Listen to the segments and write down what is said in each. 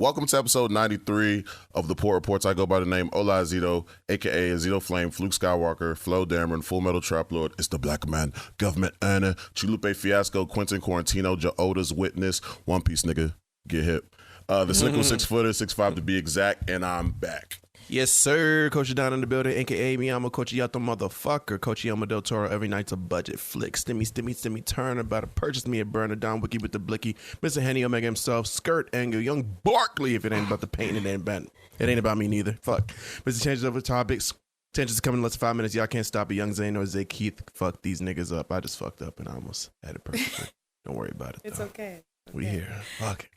Welcome to episode 93 of The Poor Reports. I go by the name Ola Azito, a.k.a. Azito Flame, Fluke Skywalker, Flo Dameron, Full Metal Trap Lord, It's the Black Man, Government Anna, Chulupe Fiasco, Quentin Quarantino, Joda's Witness, One Piece nigga, get hip. The Cynical 6-footer, 6'5" to be exact, and I'm back. Yes, sir. Coach down in the building, a.k.a. me. I'm a Coach Yato motherfucker. Coach Yama Del Toro. Every night's a budget flick. Stimmy, turn. About to purchase me a burner down wiki with the blicky. Mr. Henny Omega himself. Skirt angle. Young Barkley. If it ain't about the paint, it ain't about me neither. Fuck. Mr. Changes over topics. Changes coming in less than 5 minutes. Y'all can't stop it. Young Zane or Zay Keith. Fuck these niggas up. I just fucked up and I almost had it perfectly. Don't worry about it. It's okay. We here. Fuck it.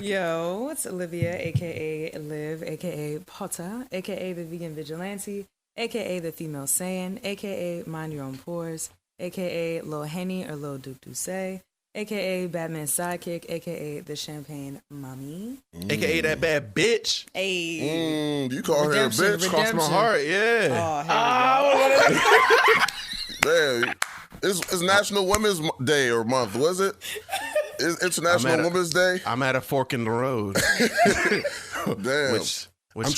Yo, it's Olivia, a.k.a. Liv, a.k.a. Potter, a.k.a. the Vegan Vigilante, a.k.a. the Female Saiyan, a.k.a. Mind Your Own Pores, a.k.a. Lil Henny or Lil Duke Douce, a.k.a. Batman's Sidekick, a.k.a. the Champagne Mommy. A.k.a. that bad bitch. Hey. You call her a bitch? Cross my heart, yeah. Damn. It's National Women's Day or month, was it? It's International Women's Day. I'm at a fork in the road. Damn. Which I'm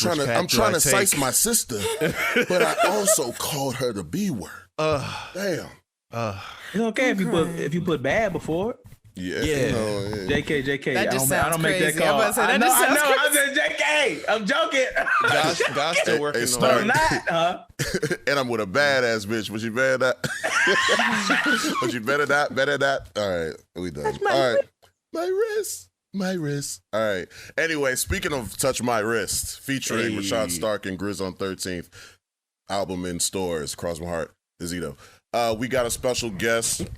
trying to size my sister, but I also called her the B word. Damn. It's okay if you put bad before it. Yeah. JK. That just I don't make crazy. that call. I know. I said JK. I'm joking. God's still working on But I'm it. not, huh? And I'm with a badass bitch, but you better not. But you better not. All right, we done. All right. My wrist. All right. Anyway, speaking of Touch My Wrist, featuring Rashad Stark and Grizz on 13th, album in stores, Cross My Heart, Azito. We got a special guest.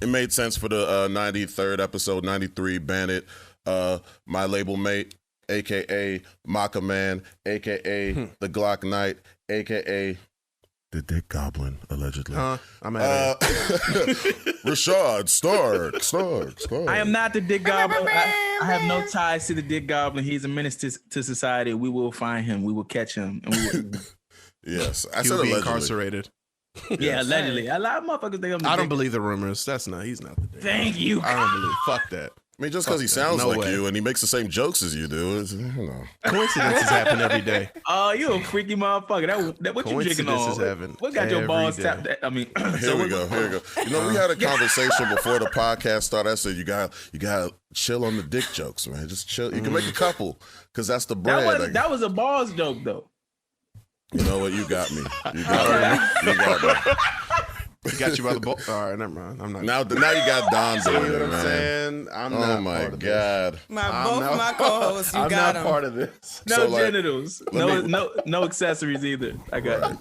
It made sense for the 93rd episode, 93, Bandit, my label mate, a.k.a. Maka Man, a.k.a. the Glock Knight, a.k.a. the Dick Goblin, allegedly. I'm at it. Rashad Stark. I am not the Dick Goblin. I have no ties to the Dick Goblin. He's a menace to society. We will find him. We will catch him. And we will... Yes. I He said will be allegedly. incarcerated. Yeah, allegedly. A lot of motherfuckers think I'm the I don't Dick. believe the rumors. He's not the dick. Thank you. I don't believe. Fuck that. I mean, just because he sounds No like way. you and he makes the same jokes as you do, it's, you know. Coincidences happen every day. Oh, you a freaky motherfucker. That what you drinking on? Coincidences happen What got your every balls day. tapped? I mean, Here we go. You know, we had a conversation before the podcast started. I said, you got chill on the dick jokes, man. Just chill. You can make a couple because that's the bread. That was a balls joke, though. You know what? You got me. You got me. He got you by the ball. All right, never mind. I'm not. Now you got Don See doing what it, I'm man. saying? I'm Oh not my part of God. My co-hosts, you I'm got not them. part of this. No So, like, genitals. let me- No accessories either. I got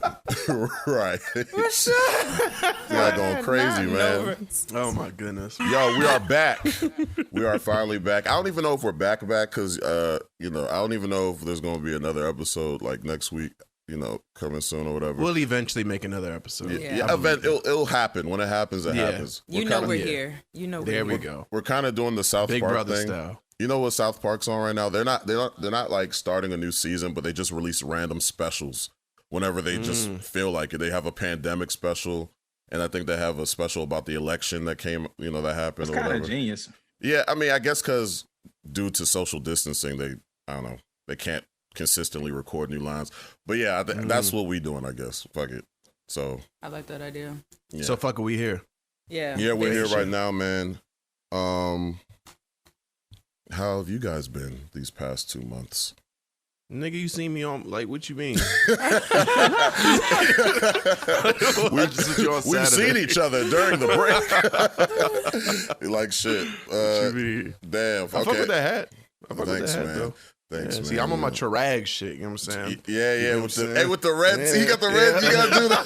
you. Right. Rashad. Y'all going crazy, man. Oh my goodness. Yo, we are back. We are finally back. I don't even know if we're back because, I don't even know if there's going to be another episode like next week, coming soon or whatever. We'll eventually make another episode. Yeah. It'll happen. When it happens, it happens. We're here. You know There we're we here. go. We're kind of doing the South Big Park Brother thing. style. You know what South Park's on right now? They're not like starting a new season, but they just release random specials whenever they just feel like it. They have a pandemic special, and I think they have a special about the election that came, that happened It's or kind whatever. of genius. Yeah, I mean, I guess because due to social distancing, they can't consistently record new lines. But yeah, that's what we doing, I guess. Fuck it. So I like that idea. yeah. So fuck it, we here. Yeah. Yeah, we're here Shit. right now, man. How have you guys been these past 2 months? Nigga, you see me on, like, what you mean? We've seen each other during the break. Like shit. Damn. I fuck with that hat. I fuck Thanks, with that hat, man. though. Thanks, man. See, I'm on my Trarag shit, you know what I'm saying? Yeah. You know With what I'm the saying? with the reds, Yeah. he got the reds. You gotta do that.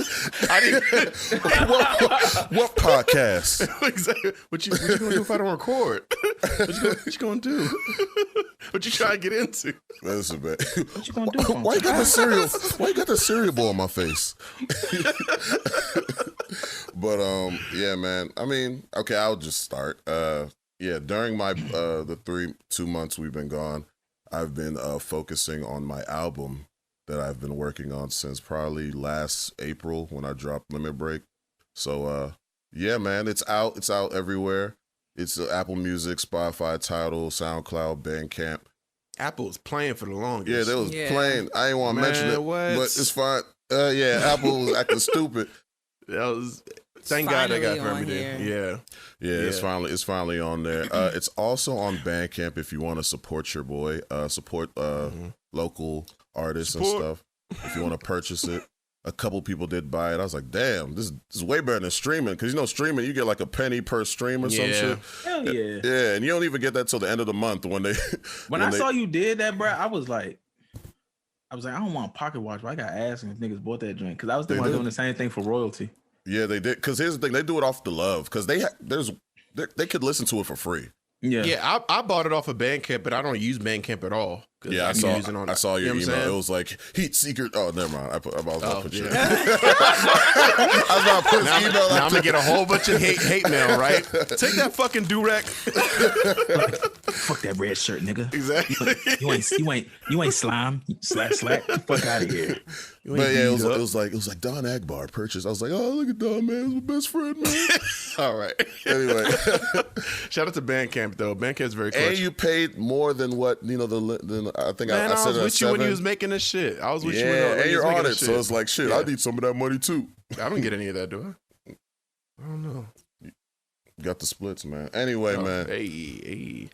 What podcast? Exactly. What you gonna do if I don't record? What you gonna do? What you trying to get into? Listen, man. What you gonna do? Why you got the cereal? Why you got the cereal bowl on my face? But yeah, man. I mean, okay, I'll just start. During my the 2 months we've been gone, I've been focusing on my album that I've been working on since probably last April when I dropped Limit Break. So yeah, man, it's out. It's out everywhere. It's Apple Music, Spotify, Tidal, SoundCloud, Bandcamp. Apple's playing for the longest. Yeah, they was playing. I ain't want to mention it, what? but it's fine. Apple was acting stupid. That was. Thank God they got for me there. Yeah, it's finally on there. It's also on Bandcamp if you want to support your boy, support local artists and stuff. If you want to purchase it, a couple people did buy it. I was like, damn, this is way better than streaming, because streaming you get like a penny per stream or some shit. Hell yeah. Yeah, and you don't even get that till the end of the month when they. When I saw you did that, bro, I was like, I don't want a pocket watch, but I got asking if niggas bought that joint, because I was thinking about doing the same thing for royalty. Yeah, they did. Because here's the thing, they do it off the love, because they could listen to it for free. Yeah. I bought it off of Bandcamp, but I don't use Bandcamp at all. Yeah, I saw your email. It was like Heat Seeker. Oh, never mind. I was about to put you. I was about to put his email. Now I'm gonna get a whole bunch of hate mail. Right? Take that fucking Durek. Fuck that red shirt, nigga. Exactly. You ain't slime. Slack. Fuck out of here. But yeah, it was like Don Agbar purchased. I was like, oh, look at Don, man. He's my best friend, man. All right. Anyway, shout out to Bandcamp though. Bandcamp's very clutch. And you paid more than what I think man, I said. I was with you when you was making this shit. I was with you. And you're on it, so it's like shit. I need some of that money too. I don't get any of that, do I? I don't know. You got the splits, man. Anyway, man. Hey.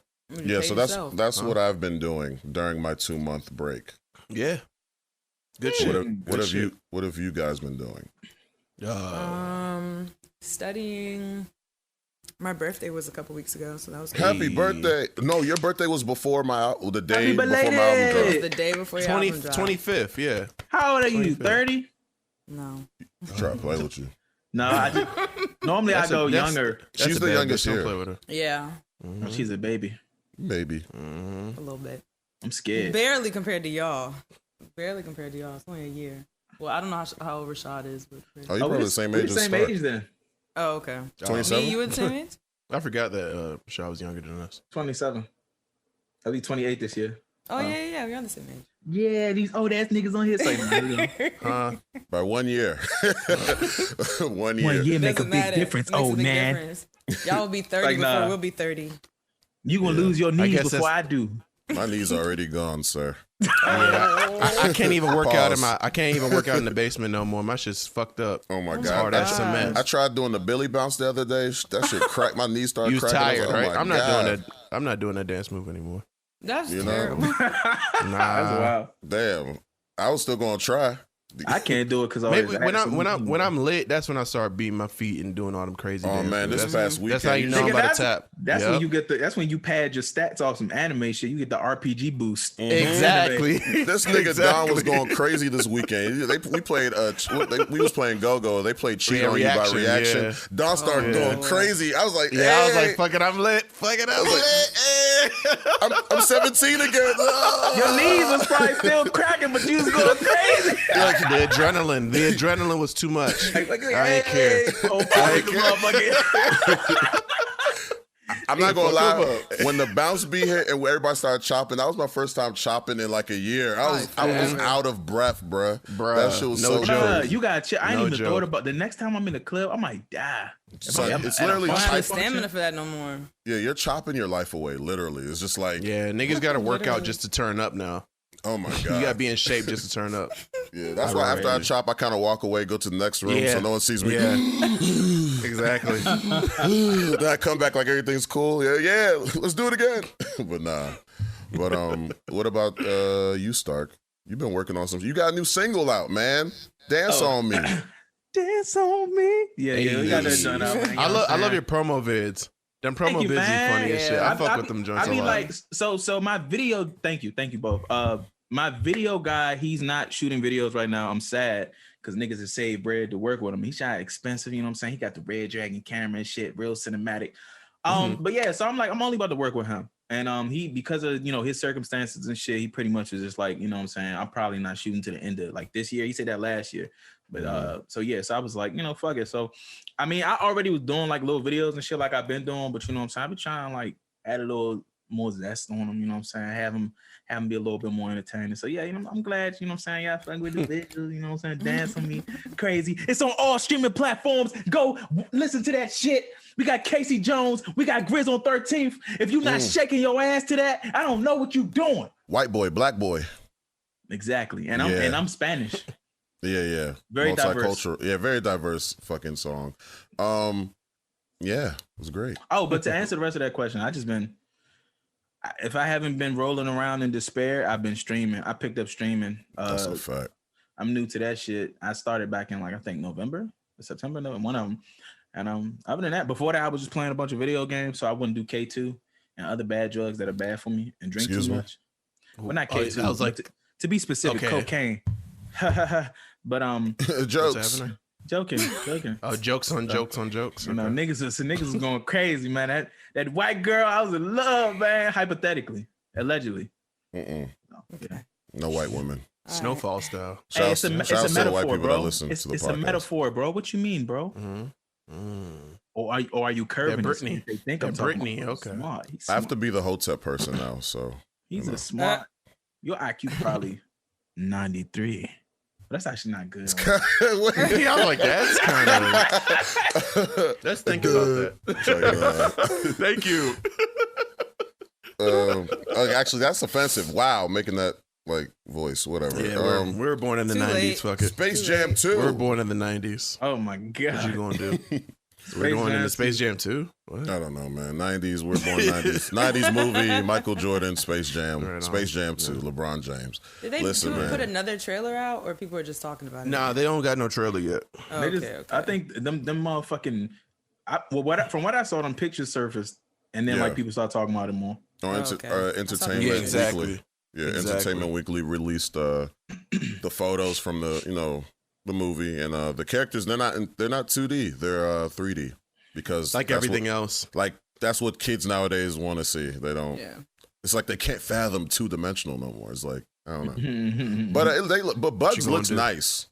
Yeah, so that's what I've been doing during my 2-month break. Yeah. Good shit. What have you guys been doing? Studying. My birthday was a couple weeks ago, so that was Happy birthday! No, your birthday was before the day before my album The dropped. day before your album dropped. 25th, yeah. How old are you? 30? No. Try to play with you. No, normally I go younger. She's the youngest here. Play with her. Yeah. Mm-hmm. She's a baby. Maybe. A little bit. I'm scared. Barely compared to y'all. It's only a year. Well, I don't know how old Rashad is. But you're probably the same age. Same age then. Oh, okay. 27? You were the same age? I forgot that Rashad was younger than us. 27. I'll be 28 this year. Oh, yeah. We're on the same age. Yeah, these old ass niggas on here saying by 1 year. 1 year. 1 year make a big difference, old man. Difference. Y'all will be 30 before we'll be 30. You gonna lose your knees before I do. My knees are already gone, sir. I can't even work out in the basement no more. My shit's fucked up. Oh my god, hard as cement. I tried doing the Billy bounce the other day. That shit cracked. My knees started cracking. You was tired, right? God. I'm not doing that dance move anymore. That's terrible. Nah, that's wild. Damn, I was still gonna try. I can't do it because when I'm lit, that's when I start beating my feet and doing all them crazy. Oh man, this past weekend. That's how you know I'm about to tap. That's when you get that's when you pad your stats off some anime shit. You get the RPG boost. Exactly. This nigga Don was going crazy this weekend. We played we was playing Go-Go. They played Cheat on You by Reaction. Yeah. Don started going crazy. I was like, hey. I was like, fuck it, I'm lit. Fuck it, I'm lit. I'm 17 again. Your knees was probably still cracking, but you was going crazy. The adrenaline was too much. I ain't care. I'm not gonna lie. When the bounce beat hit and everybody started chopping, that was my first time chopping in like a year. I was out of breath, bruh. That shit was no so joke. You got chill. I ain't even thought about the next time I'm in the club. I might die. It's literally. I don't have stamina for that no more. Yeah, you're chopping your life away. Literally, it's just like niggas got to work out just to turn up now. Oh my god, you gotta be in shape just to turn up. Yeah, that's why after I chop, I kind of walk away, go to the next room, so no one sees me. Yeah, exactly. Then I come back like everything's cool. Yeah, let's do it again. But nah. But what about you, Stark? You've been working on something. You got a new single out, man. Dance on me. Dance on me. Yeah, we got that done out. I love your promo vids. Them promo vids are funny as shit. I fuck with them joints a lot. Like, so my video, thank you both. My video guy, he's not shooting videos right now. I'm sad because niggas have saved bread to work with him. He shot expensive, you know what I'm saying? He got the Red Dragon camera and shit, real cinematic. But yeah, so I'm only about to work with him. And he, because of, his circumstances and shit, he pretty much was just like, you know what I'm saying? I'm probably not shooting to the end of like this year. He said that last year. But so I was like, fuck it. So I mean, I already was doing like little videos and shit like I've been doing, but you know what I'm saying? I've been trying to like add a little more zest on them. You know what I'm saying? Have them be a little bit more entertaining. So yeah, I'm glad. You know what I'm saying? Y'all fucking with the visuals. You know what I'm saying? Dance on me, crazy. It's on all streaming platforms. Go listen to that shit. We got Casey Jones. We got Grizz on 13th. If you're not shaking your ass to that, I don't know what you doing. White boy, black boy. Exactly, and I'm Spanish. Yeah. Very diverse. Yeah, very diverse fucking song. Yeah, it was great. Oh, but to answer the rest of that question, if I haven't been rolling around in despair, I've been streaming. I picked up streaming. That's a fact. I'm new to that shit. I started back in I think November or September, one of them. And other than that, before that, I was just playing a bunch of video games, so I wouldn't do K2 and other bad drugs that are bad for me and drink too much. Well, not K2. I was like, to be specific, cocaine. But jokes. Joking. Oh, jokes on jokes. You know, niggas was going crazy, man. That white girl, I was in love, man. Hypothetically, allegedly. Okay. Yeah. No white woman. Snowfall style. Hey, it's a metaphor, bro. It's a metaphor, bro. What you mean, bro? Mm-hmm. Or are you curving? Brittany. They think I'm Brittany. Okay. Smart. I have to be the Hotep person now, so he's a smart. Your IQ probably 93. That's actually not good. Yeah, I'm like, that's kind of. Let's think about that. Thank you. Actually, that's offensive. Wow, making that voice, whatever. Yeah, we were born in the 90s. Fuck it. Space Jam 2. We were born in the 90s. Oh my god. What you gonna do? We're going into Space Jam 2? What? I don't know, man. 90s, we're born 90s. 90s movie, Michael Jordan, Space Jam. Right Space Jam 2, LeBron James. Did they put another trailer out, or people are just talking about it? Nah, they don't got no trailer yet. Oh, okay. I think them motherfucking... from what I saw, them pictures surfaced, and then people start talking about it more. Entertainment yeah, exactly. Weekly. Yeah, exactly. Entertainment Weekly released the photos from the movie, and the characters they're not 2D, they're 3D because everything else. That's what kids nowadays want to see. They don't. Yeah. It's like they can't fathom 2-dimensional no more. It's like I don't know. But Bugs looks nice.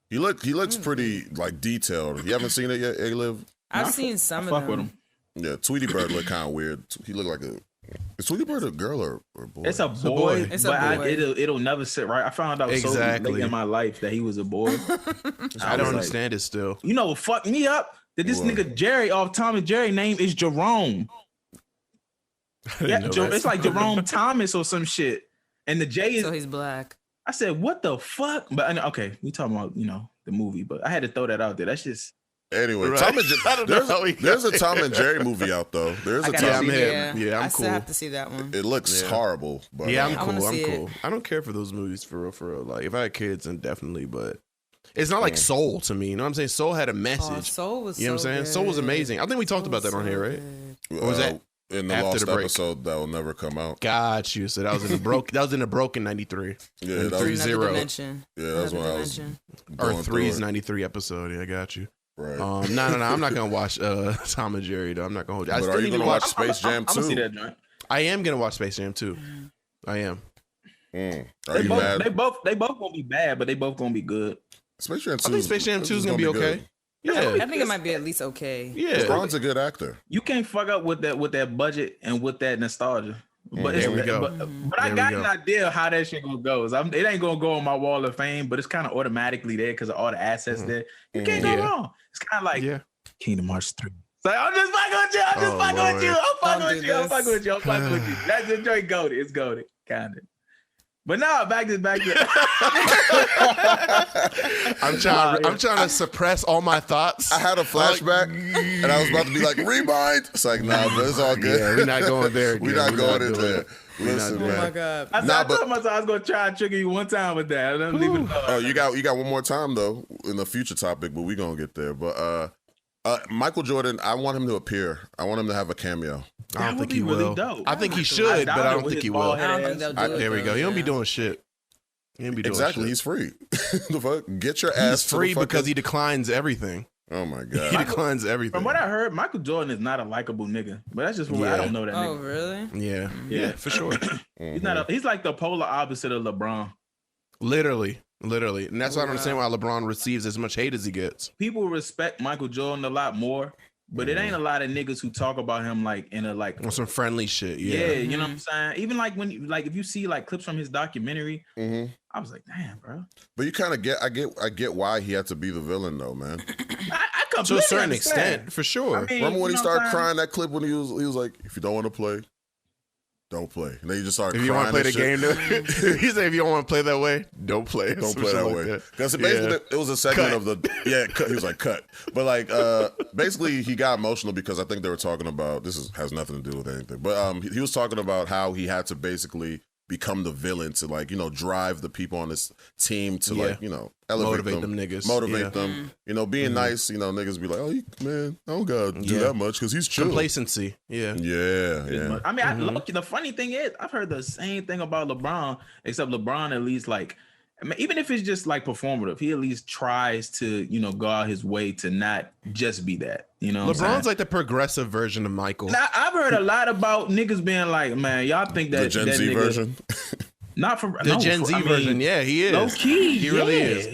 He looks pretty detailed. You haven't seen it yet, A-Liv? I've seen some of them. With him. Yeah, Tweety Bird looked kind of weird. He looked like is Tweety Bird a girl or a boy? It's a boy. It'll never sit right. I found out so late in my life that he was a boy. I don't understand it still. You know what fucked me up? That this nigga Jerry off Tom and Jerry name is Jerome. Yeah, it's like Jerome Thomas or some shit. And the J is... So he's black. I said, what the fuck? But okay, we talking about, the movie, but I had to throw that out there. That's just... Anyway, right. Tom and there's a Tom and Jerry movie out though. There's a Tom. I'm cool. I have to see that one. It looks horrible, but I'm cool. I don't care for those movies for real. Like if I had kids, then definitely. But it's not like Soul to me. You know what I'm saying? Soul had a message. Soul was. You know what I'm saying? Good. Soul was amazing. I think we talked about that on here, right? Or was that in the lost episode that will never come out? Got you. So that was in the broke. That was in the broken 93. Yeah, that 3-0. Yeah, that's when I was. Or 3's 93 episode. Yeah, I got you. Right. No. I'm not gonna watch Tom and Jerry though. I'm not gonna hold you. But are you gonna watch Space Jam 2? I'm gonna see that joint. I am gonna watch Space Jam 2. I am. Are you mad? They both gonna be bad, but they both gonna be good. Space Jam 2. I think Space Jam 2 is gonna be okay. Yeah, I think it might be at least okay. Yeah, LeBron's a good actor. You can't fuck up with that budget and with that nostalgia. But there we go. But I got an idea of how that shit gonna go. It ain't gonna go on my wall of fame, but it's kind of automatically there because of all the assets there. You can't go wrong. It's kind of like Kingdom Hearts 3. So I'm just fucking with you. I'm fucking with you. That's the joint goated. It's goated, kind of. But now back to. I'm trying to suppress all my thoughts. I had a flashback, and I was about to be like, rewind. It's like, nah, but it's all good. Yeah, we're not going there. We're not going in there. Listen, man. Oh my god! I told myself I was gonna try and trigger you one time with that. I don't even know. Oh, you got one more time though in the future topic, but we gonna get there. But Michael Jordan, I want him to appear. I want him to have a cameo. I don't think he really will. Dope. I think he should, but I don't think he will. I don't think they'll do it. There we go. He don't be doing shit. Exactly. He's free. The fuck? Get your ass. He's free because he declines everything. Oh my god. He declines everything. From what I heard, Michael Jordan is not a likable nigga, but that's just what I don't know that nigga. Oh really? Yeah, for sure. He's like the polar opposite of LeBron. Literally, and that's why I don't understand why LeBron receives as much hate as he gets. People respect Michael Jordan a lot more But it ain't a lot of niggas who talk about him like in a like on some friendly shit. Yeah, you know what I'm saying? Even like when you if you see like clips from his documentary, I was like, damn, bro. But you kind of I get why he had to be the villain though, man. I completely to a certain understand. extent, for sure. I mean, remember when he started crying that clip when he was like, if you don't want to play, don't play. And then he just started crying. If you want to play the game, he said, if you don't want to play that way, don't play. Don't play that way. Because basically it was a segment of the cut. He was like, cut. But like basically he got emotional because I think they were talking about has nothing to do with anything. But he was talking about how he had to basically become the villain to like, drive the people on this team to like, elevate them niggas. Motivate them. Being nice, niggas be like, oh, man, I don't gotta do that much because he's chill. Complacency. Yeah. I mean, look, the funny thing is, I've heard the same thing about LeBron, except LeBron at least like, even if it's just like performative, he at least tries to, go out his way to not just be that. LeBron's like the progressive version of Michael. Now, I've heard a lot about niggas being like, man, y'all think that the Gen Z version. Not for the Gen Z version, yeah, he is. Low key, he really is.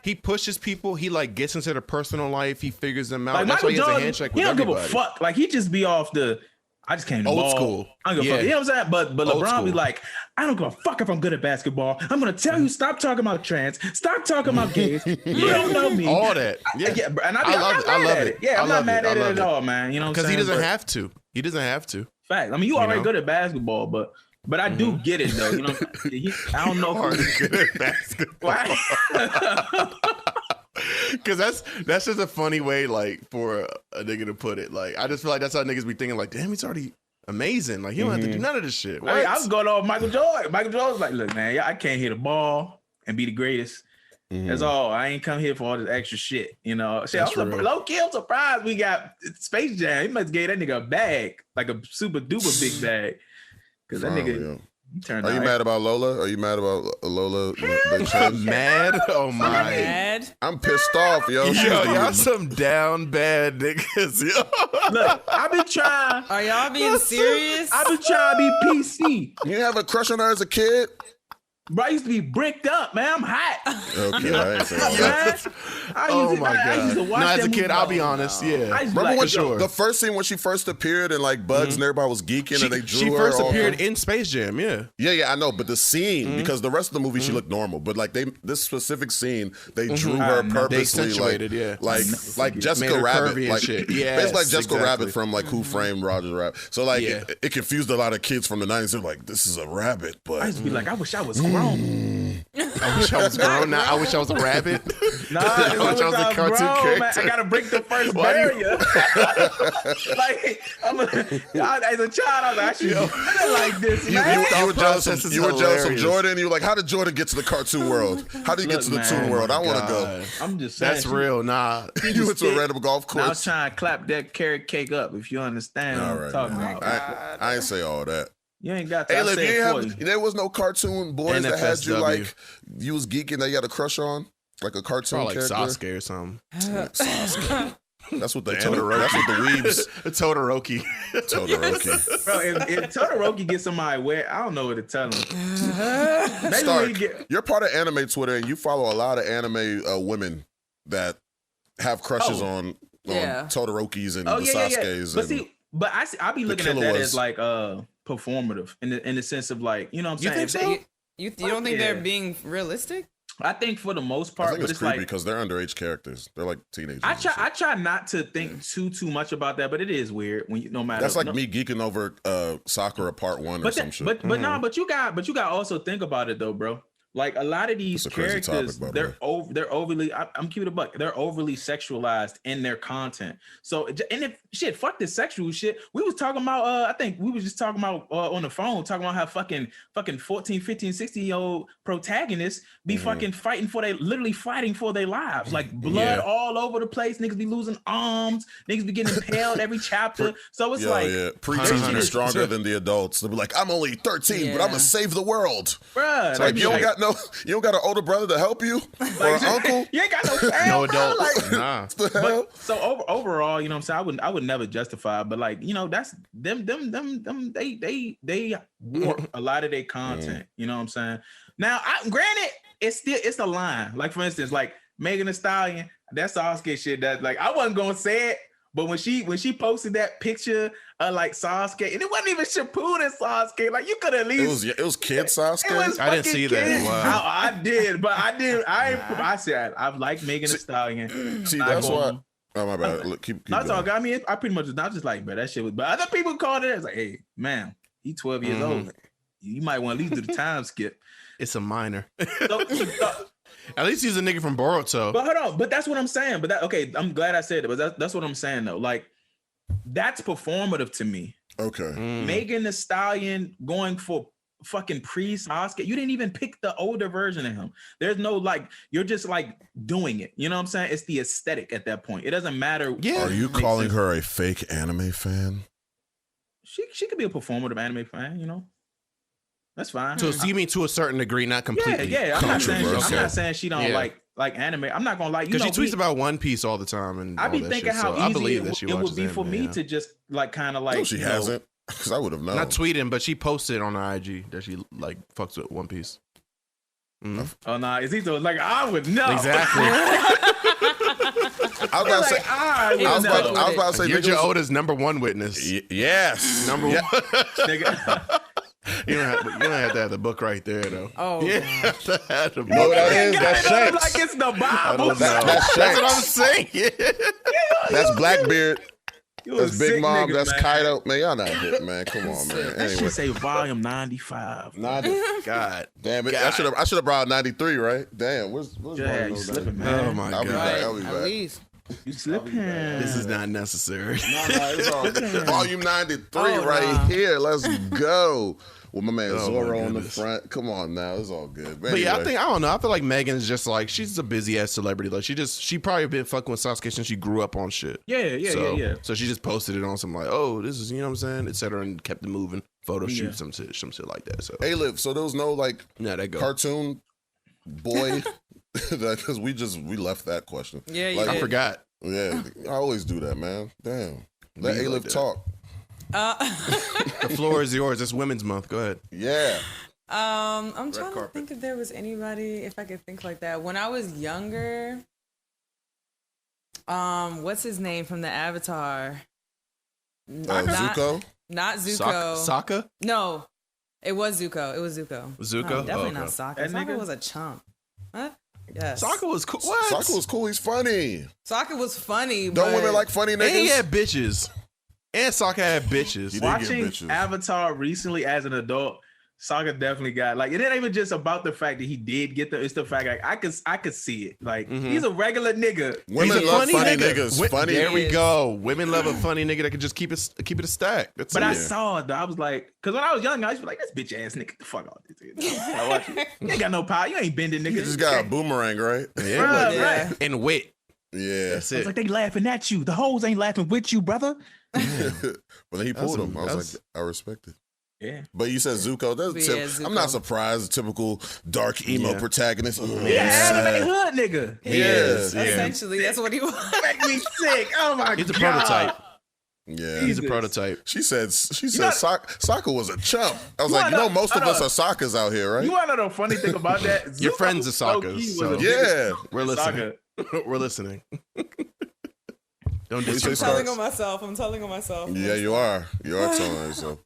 He pushes people. He like gets into their personal life. He figures them out. Like That's Michael why he has Jordan, a handshake he with don't everybody. give a fuck. Like he just be off the. I just came to old ball. school. I don't give a fuck. You know what I'm saying? But LeBron be like, I don't give a fuck if I'm good at basketball. I'm gonna tell you, stop talking about trans. Stop talking about gays. You don't know me. All that. Yeah. And I love it. Yeah, I'm not mad at it at all, man. You know what I'm saying? Because he doesn't have to. He doesn't have to. Fact. I mean, you already good at basketball, but I do get it though. I don't know if he's good at basketball. Because that's just a funny way, like, for a nigga to put it. Like, I just feel like that's how niggas be thinking, like, damn, he's already amazing. Like, he don't have to do none of this shit. I was going off Michael Jordan. Michael Jordan was like, look, man, I can't hit a ball and be the greatest. That's all. I ain't come here for all this extra shit. Low-key, I'm surprised we got Space Jam. He must gave that nigga a bag, like a super duper big bag. Because that nigga... Are you mad about Lola? Are you mad about Lola? Mad? Oh my! Mad? I'm pissed off, yo. Y'all some down bad niggas, yo. Look, I been trying. Are y'all being serious? I been trying to be PC. You didn't have a crush on her as a kid? Bro, I used to be bricked up, man. I'm hot. Okay, I ain't saying that. I used to watch as a kid, I'll be honest. Yeah. Remember when the first scene when she first appeared and like Bugs and everybody was geeking and they drew her? She first appeared in Space Jam, yeah. Yeah, I know. But the scene, because the rest of the movie she looked normal. But like this specific scene, they drew her purposely like Jessica Rabbit. Like, it's like Jessica Rabbit from like Who Framed Roger Rabbit. So like it confused a lot of kids from the 90s. They're like, this is a rabbit. But I used to be like, I wish I was grown. I wish I was grown. Now I wish I was a rabbit. Nah, I wish I was a cartoon character. Man. I gotta break the first barrier. Like as a child, I was like, I should be like this, man. You were jealous of Jordan. You were like, how did Jordan get to the cartoon world? How did he get to the toon world? I want to go. I'm just saying. That's real. Nah. You went to a random golf course. I was trying to clap that carrot cake up, if you understand what I'm talking about. I ain't say all that. You ain't got to. Hey, there was no cartoon boys that had you like, you was geeking that you had a crush on? Like a cartoon character? Like Sasuke or something. Sasuke. That's what the weebs. Todoroki. Bro, if Todoroki gets somebody wet, I don't know what to tell him. Stark, you're part of anime Twitter and you follow a lot of anime women that have crushes on Todorokis and the Sasukes. But I be looking at that as like performative in the sense of like, you know what I'm saying? You don't think they're being realistic? I think for the most part, I think but it's creepy like, because they're underage characters. They're like teenagers. I try not to think too much about that, but it is weird when you no matter. That's like me geeking over Sakura Part 1 or some shit. But you got also think about it though, bro. Like a lot of these characters, they're overly. I'm keeping it a buck. They're overly sexualized in their content. So, and if fuck this sexual shit. We was talking about. I think we was just talking about on the phone, talking about how fucking 14, 15, 16-year-old protagonists be fucking literally fighting for their lives. Like blood all over the place. Niggas be losing arms. Niggas be getting impaled every chapter. So it's preteens are stronger than the adults. They'll be like, I'm only 13, but I'm gonna save the world. Bruh, it's like you don't got an older brother to help you or an uncle. You ain't got no family. No adult. Nah. But, so overall, you know what I'm saying? I would never justify, but like, you know, that's them they warp a lot of their content. You know what I'm saying? Now, granted, it's a line. Like for instance, like Megan Thee Stallion, that's Sasuke shit that like I wasn't gonna say it, But when she posted that picture of like Sasuke, and it wasn't even Shippuden Sasuke, like you could at least It was kid Sasuke. I didn't see that. Wow. I did, but I said I like Megan Thee Stallion. See, that's why. Oh my bad. Look, keep That's all. going. I mean, I pretty much not just like, bro, that shit was. But other people called it. It's like, hey, man, he 12 years old. You might want to at least do the time skip. It's a minor. So, At least he's a nigga from Boruto. but hold on. But that's what I'm saying. But okay, I'm glad I said it. But that's what I'm saying though. Like, that's performative to me. Okay. Megan Thee Stallion going for fucking pre-Sasuke. You didn't even pick the older version of him. There's no like, you're just like doing it. You know what I'm saying? It's the aesthetic at that point. It doesn't matter. Yeah. Are you calling her a fake anime fan? She could be a performative anime fan, you know? That's fine. So you mean to a certain degree, not completely. Yeah. I'm not Controversial. saying she don't like anime. I'm not gonna like, you Because know, she tweets about One Piece all the time, and I be all that thinking shit, how so I easy believe that she it would watches be for anime, me yeah. to just like kind of like. No, she hasn't. Because I would have known. Not tweeting, but she posted on her IG that she like fucks with One Piece. Oh no, is he so like I would know Exactly. I was about to say. I would I was know. about to say. You're niggas- your oldest number one witness. Yes. Number one. Nigga. You don't have to have the book right there, though. Oh, You God. have to have the book. No, that is. Got That's it up Shanks. like it's the I Bible. don't know. That's That's what I'm Shanks. saying. That's Blackbeard. You a That's Big sick Mom. nigga, that's man. Kaido. Man, y'all not hit, man. Come on, man. That Anyway. should say volume 95. God. Damn it. God. I should have brought 93, right? Damn. Where's Yeah, one you of those slipping, 93? man. Oh my I'll be God. back. I'll be At back. least. You slipping. This is not necessary. It's all good. Volume 93 Oh, right nah. here. Let's go. With my man Oh, my Zoro on the goodness. front. Come on now. It's all good. But yeah, anyway. I don't know. I feel like Megan's just like, she's a busy ass celebrity. Like she probably been fucking with Sasuke since she grew up on shit. Yeah. So she just posted it on some like, oh, this is, you know what I'm saying, etc., and kept it moving, photo shoot, Yeah. some shit like that. So Hey, Liv, so there was no like yeah, that go. cartoon boy because we left that question. Yeah, you Like, I did. forgot. Yeah, I always do that, man. Damn. Let Leave A-Liv like that. talk. The floor is yours. It's Women's Month. Go ahead. Yeah. I'm trying to carpet. think if there was anybody, if I could think like that. When I was younger, what's his name from the Avatar? Zuko? Not Zuko. Sokka? No, it was Zuko. It was Zuko. Zuko? No, definitely Oh, not okay. Sokka. That Sokka nigga? was a chump. Huh? Yes. Sokka was cool. What? Sokka was cool. He's funny. Sokka was funny. Don't but women like funny And he niggas? had bitches. And Sokka had bitches. He did. Watching get bitches. Avatar recently as an adult, Sokka definitely got like it ain't even just about the fact that he did get it's the fact like I could see it. Like he's a regular nigga. Women He's a love funny nigga. niggas. Funny. There we is. go. Women love a funny nigga that can just keep it a stack. That's But it. I saw it though. I was like, because when I was young, I used to be like, this bitch ass nigga, the fuck all this. I watch it. You ain't got no power. You ain't bending niggas. You just got a boomerang, right? Yeah, Bruh, Yeah. right. and wit. Yeah. That's It's it. like they laughing at you. The hoes ain't laughing with you, brother. But then he pulled That's him. a- I was that's- like, I respect it. Yeah. But you said Zuko. That's Yeah, I'm Zuko. not surprised. Typical dark emo Yeah. protagonist. Yeah, anime hood nigga. He is. Yeah. Essentially, that's what he was. Make me sick. Oh my god. He's a prototype. Yeah. He's a Jesus. prototype. She said know- Sokka was a chump. I was You like, wanna- most of hold us on. are Sokkas out here, right? You wanna know the funny thing about that? Your Zuko friends are low-key Sokkas, was so- a Yeah. We're listening. Sokka. We're listening. Don't you diss say, your Star? I'm friends. telling on myself. Yeah, you are. You are telling yourself.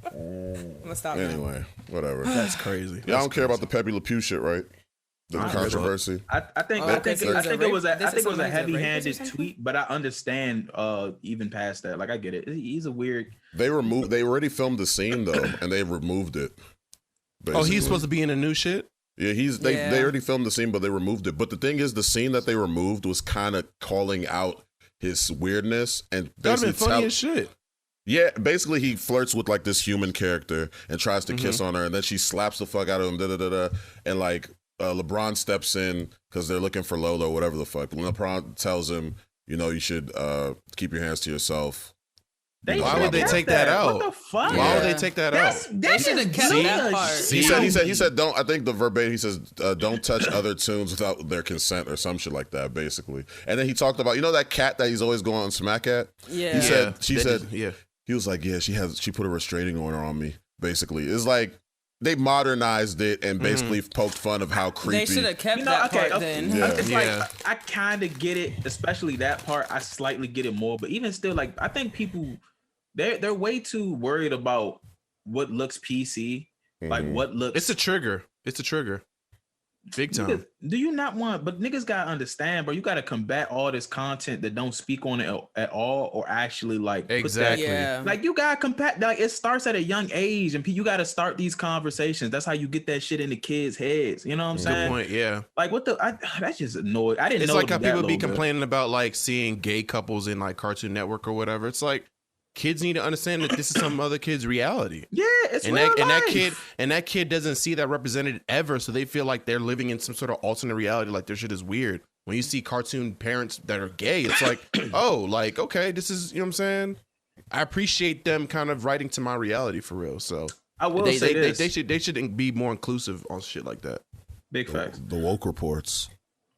I'm gonna stop now. Anyway, whatever. That's crazy. Y'all don't care about the Pepe Le Pew shit, right? The I controversy. I think Oh, I this think is a it was rape- this is a somebody's a heavy-handed rapist or something? tweet, but I understand even past that. Like I get it. He's a weird. They already filmed the scene though, and they removed it. Oh, he's supposed to be in the new shit? Yeah, Yeah. they already filmed the scene, but they removed it. But the thing is, the scene that they removed was kind of calling out his weirdness and That'd basically been funny as shit. Yeah, basically he flirts with like this human character and tries to kiss on her, and then she slaps the fuck out of him, and like LeBron steps in because they're looking for Lola, whatever the fuck. LeBron tells him, you should keep your hands to yourself. Why would they take that out? What the fuck? Why would Yeah. they take that out? They should have kept that part. He said, don't. I think the verbatim. He says, don't touch other tunes without their consent or some shit like that, basically. And then he talked about, that cat that he's always going on smack at. Yeah. He said, That is- yeah. he was like, yeah, she put a restraining order on me. Basically, it's like they modernized it and basically poked fun of how creepy. They should have kept that part then. Yeah. It's like I kind of get it, especially that part. I slightly get it more, but even still, like I think people they're way too worried about what looks PC, like what looks. It's a trigger. It's a trigger. Big time. Niggas, do you not want? But niggas gotta understand, bro. You gotta combat all this content that don't speak on it at all, or actually like exactly. Like you gotta combat. Like it starts at a young age, and you gotta start these conversations. That's how you get that shit in the kids' heads. You know what I'm saying? Good point. Yeah. Like what the? That's just annoying. I didn't. It's know like how people be good. complaining about like seeing gay couples in like Cartoon Network or whatever. It's like kids need to understand that this is some other kid's reality. Yeah, it's and real that kid doesn't see that represented ever, so they feel like they're living in some sort of alternate reality, like their shit is weird. When you see cartoon parents that are gay, it's like, oh, like okay, this is, you know what I'm saying? I appreciate them kind of writing to my reality for real. So I will say this. They should be more inclusive on shit like that. Big facts. The woke reports.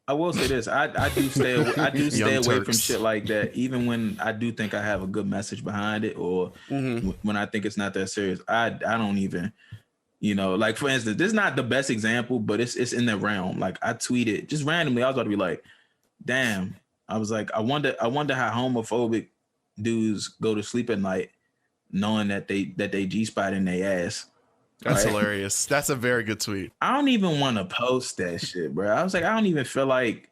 I will say this: I do stay away from shit like that, even when I do think I have a good message behind it, or when I think it's not that serious. I don't even, like for instance, this is not the best example, but it's in the realm. Like I tweeted just randomly, I was about to be like, "Damn!" I was like, I wonder how homophobic dudes go to sleep at night, knowing that they G-spot in their ass. That's hilarious. That's a very good tweet. I don't even want to post that shit, bro. I was like, I don't even feel like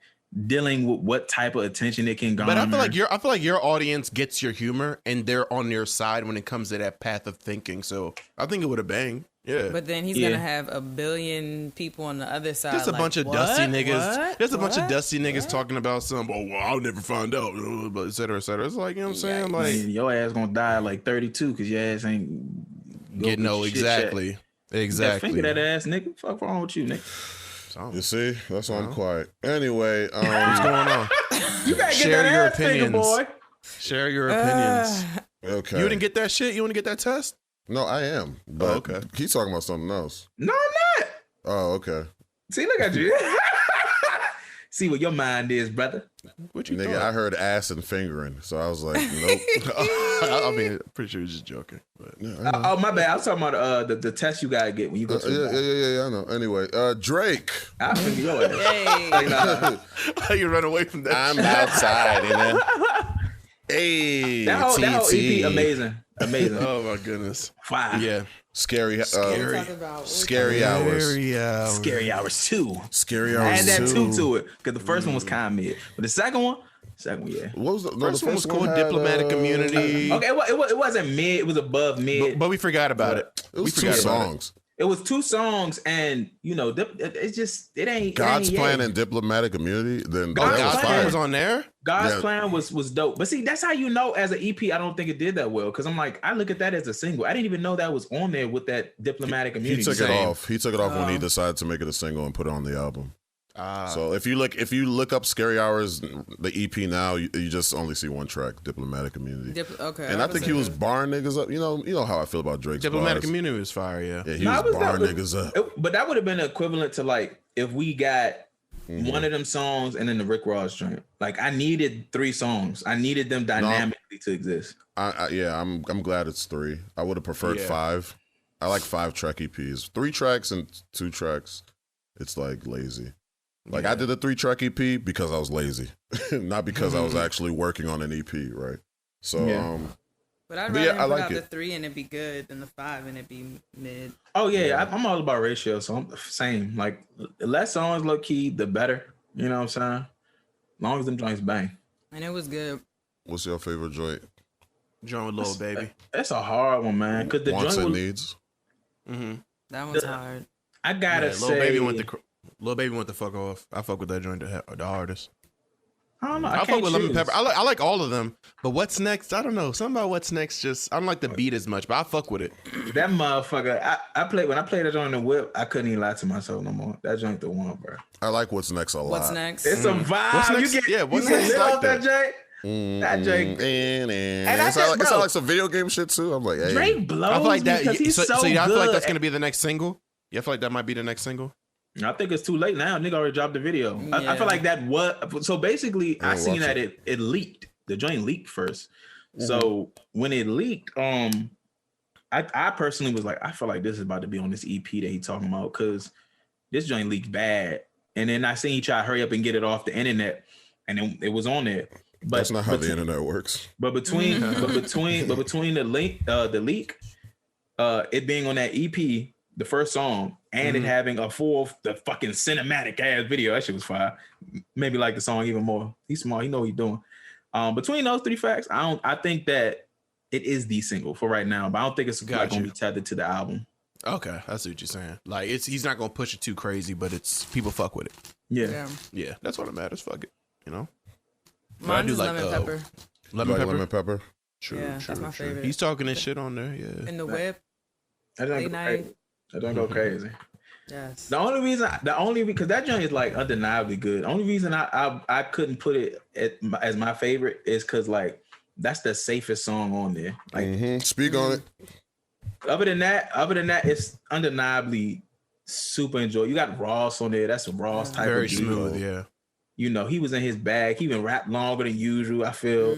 dealing with what type of attention it can garner. But I feel like your audience gets your humor and they're on your side when it comes to that path of thinking. So I think it would have banged. Yeah. But then he's gonna have a billion people on the other side. Just a bunch of dusty niggas. What? There's a bunch of dusty niggas talking about some. Oh, well, I'll never find out. But et cetera, et cetera. It's like, you know what I'm saying? Like your ass gonna die at like 32 because your ass ain't get no exactly. Exactly. Finger that ass, nigga. Fuck wrong with you, nigga? You see, that's why I'm quiet. Anyway, what's going on? You gotta Share get that your ass opinions, finger, boy. Share your opinions. Okay. You didn't get that shit. You want to get that test? No, I am. But okay. He's talking about something else. No, I'm not. Oh, okay. See, look at you. See what your mind is, brother. What you Nigga, thought? I heard ass and fingering, so I was like, nope. I mean, I'm pretty sure you're just joking. But. Yeah, oh, my bad. I was talking about the test you gotta get when you go to yeah, I know. Anyway, Drake. I'll finger your ass. How you run away from that? I'm outside, Hey, that whole EP, amazing. Oh my goodness. Wow. Yeah. Scary hours. Scary Hours 2. Scary I Hours had that 2 to it because the first one was kind of mid, but the second one, yeah. What was the First one was called Diplomatic Immunity. Okay, it wasn't mid. It was above mid. But we forgot about it. It was 2 songs. It was 2 songs, and it ain't God's it ain't Plan yet. and Diplomatic Immunity. Then God's that was Plan fire. was on there. God's Plan was dope. But see, that's how you know as an EP, I don't think it did that well. Because I'm like, I look at that as a single. I didn't even know that was on there with that Diplomatic Immunity. He took it off. He took it off when he decided to make it a single and put it on the album. So if you look up Scary Hours, the EP now, you just only see one track, Diplomatic Immunity. Okay. And I think he was barring niggas up. You know how I feel about Drake's Diplomatic bars. Immunity was fire, yeah. Yeah, he was barring niggas up. But that would have been equivalent to like if we got one of them songs and then the Rick Ross joint. Like I needed 3 songs. I needed them dynamically to exist. I'm glad it's 3. I would have preferred 5. I like 5-track EPs. 3 tracks and 2 tracks. It's like lazy. Like I did a 3-track EP because I was lazy, not because I was actually working on an EP, right? So, but I'd rather I put like out it. the 3 and it be good than the 5 and it be mid. Oh yeah, I'm all about ratio, so I'm same. Like the less songs low key, the better. You know what I'm saying? As long as them joints bang. And it was good. What's your favorite joint? Joint with Lil Baby. That's a hard one, man. Because the Wants joint and was, Needs. That one's hard. I gotta say, Lil Baby went the fuck off. I fuck with that joint the hardest. I don't know. I fuck can't with Lemon choose. Pepper. I like all of them, but What's Next? I don't know. Something about What's Next just I don't like the beat as much, but I fuck with it. That motherfucker. When I played that joint in the whip, I couldn't even lie to myself no more. That joint the one, bro. I like What's Next a lot. What's next? It's a vibe. What's Next? You get What's you get Next lit like off that joint. That Drake. And I it's just, like bro, some video game shit too. I'm like, hey. Drake blows I feel like that. because he's so I good. feel like that's gonna be the next single. Yeah, I feel like that might be the next single. I think it's too late now. Nigga already dropped the video. I feel like that was so basically I seen that it leaked. The joint leaked first. So when it leaked, I personally was like, I feel like this is about to be on this EP that he talking about because this joint leaked bad. And then I seen he try to hurry up and get it off the internet, and then it was on there. But that's not how the internet works. But between the leak, it being on that EP, the first song, and it having the fucking cinematic ass video, that shit was fire. Maybe like the song even more. He's smart. He know what he's doing. Between those three facts, I think that it is the single for right now, but I don't think it's like gonna be tethered to the album. Okay, that's what you're saying. Like he's not gonna push it too crazy, but it's people fuck with it. Yeah, that's what it matters. Fuck it, you know. Mine is lemon pepper. Lemon pepper. True, that's my favorite. He's talking his shit on there. Yeah. In the whip. I don't go crazy. Yes. The only reason because that joint is like undeniably good. The only reason I couldn't put it as my favorite is because like that's the safest song on there. Like speak on it. Other than that, it's undeniably super enjoyable. You got Ross on there. That's a Ross type very of smooth. Yeah. You know, he was in his bag. He even rapped longer than usual, I feel.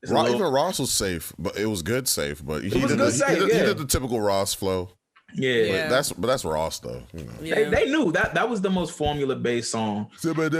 Even Ross was safe, but it was good safe. But he did the typical Ross flow. Yeah. But that's Ross though. You know. They knew that was the most formula based song. Like he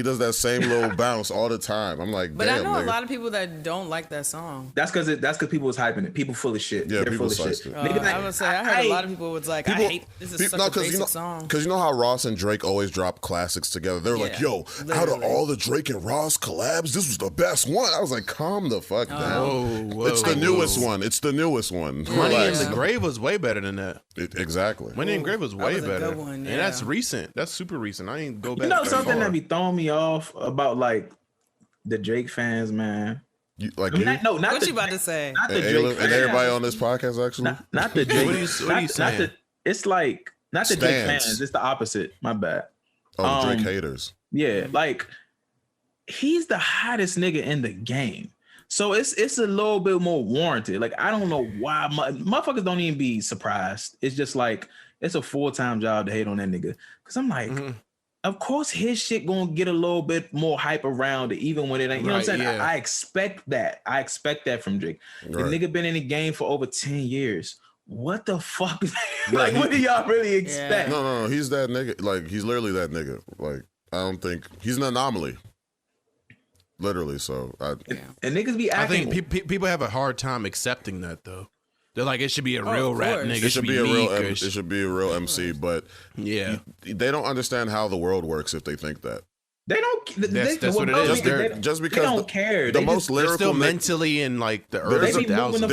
does that same little bounce all the time. I'm like, but I know nigga. a lot of people that don't like that song. That's because people was hyping it. People full of shit. Yeah, they're people full of shit. it. I would say I heard a lot of people was like, I hate this is such a basic song. Because you know how Ross and Drake always drop classics together. They're like, yo, out of all the Drake and Ross collabs, this was the best one. I was like, calm the fuck down. Whoa, it's the newest one. It's the newest one. Money in the Grave was way better than that. Exactly. Money in the Grave was way better. One, and that's recent. That's super recent. I ain't go back. You know something that be throwing me off about like the Drake fans, man. What you about to say? Not the Drake fans. And everybody on this podcast, actually. Not the Drake. What are you saying? It's like not the Drake fans. It's the opposite. My bad. Oh, Drake haters. Yeah, like he's the hottest nigga in the game. So it's a little bit more warranted. Like, I don't know why motherfuckers don't even be surprised. It's just like, it's a full-time job to hate on that nigga. Because I'm like, of course his shit gonna get a little bit more hype around it, even when it ain't. You know what I'm saying? Yeah. I expect that. I expect that from Drake. Right. The nigga been in the game for over 10 years. What the fuck? Like, what do y'all really expect? No. He's that nigga. Like, he's literally that nigga. Like, I don't think he's an anomaly. Literally, so and niggas be acting. I think people have a hard time accepting that though. They're like, it should be a real rap nigga. It should be a real. It should be a real MC. But yeah, they don't understand how the world works if they think that. They don't. That's what it is. Just because they don't care. The most lyrical. They're still mentally in like the early 2000s.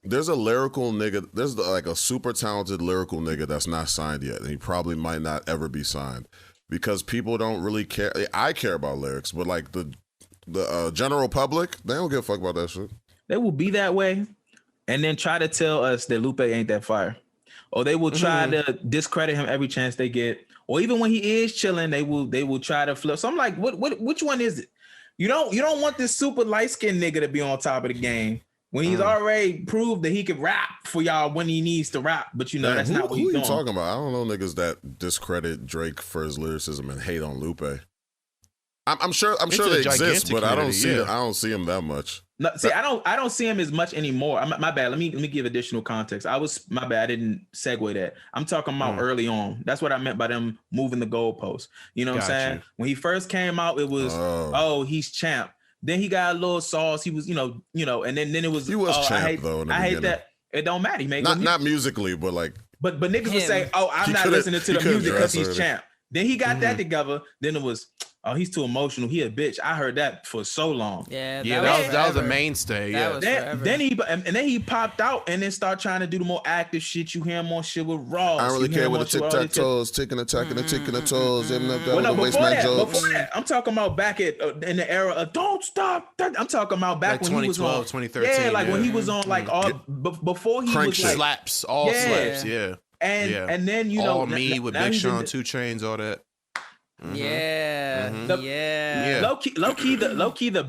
There's a lyrical nigga. There's like a super talented lyrical nigga that's not signed yet, and he probably might not ever be signed. Because people don't really care. I care about lyrics, but like the general public, they don't give a fuck about that shit. They will be that way, and then try to tell us that Lupe ain't that fire, or they will try to discredit him every chance they get, or even when he is chilling, they will try to flip. So I'm like, which one is it? You don't want this super light skinned nigga to be on top of the game when he's already proved that he can rap for y'all when he needs to rap, but that's not what he's doing. Who you talking about? I don't know niggas that discredit Drake for his lyricism and hate on Lupe. I'm sure they exist, but I don't see him that much. No, see, I don't see him as much anymore. My bad. Let me give additional context. My bad. I didn't segue that. I'm talking about early on. That's what I meant by them moving the goalpost. You know what I'm saying? When he first came out, it was he's champ. Then he got a little sauce. He was, you know, and then it was. He was champ though. I hate that. It don't matter. He made not musically, but like. But niggas would say, "Oh, I'm not listening to the music because he's champ." Then he got that together. Then it was, "Oh, he's too emotional. He a bitch." I heard that for so long. Yeah, that was a mainstay. Then he popped out and then started trying to do the more active shit. You hear more shit with Ross. I don't really care with the tic-tac-toes, ticking and ticking the toes. Before that, I'm talking about back in the era of Don't Stop. I'm talking about back like when he was on 2013. Yeah, like when he was on like all before he Crank was shit. like slaps, all slaps. Yeah. And then you know all me with Big Sean, 2 Chainz, all that. Yeah. Low key the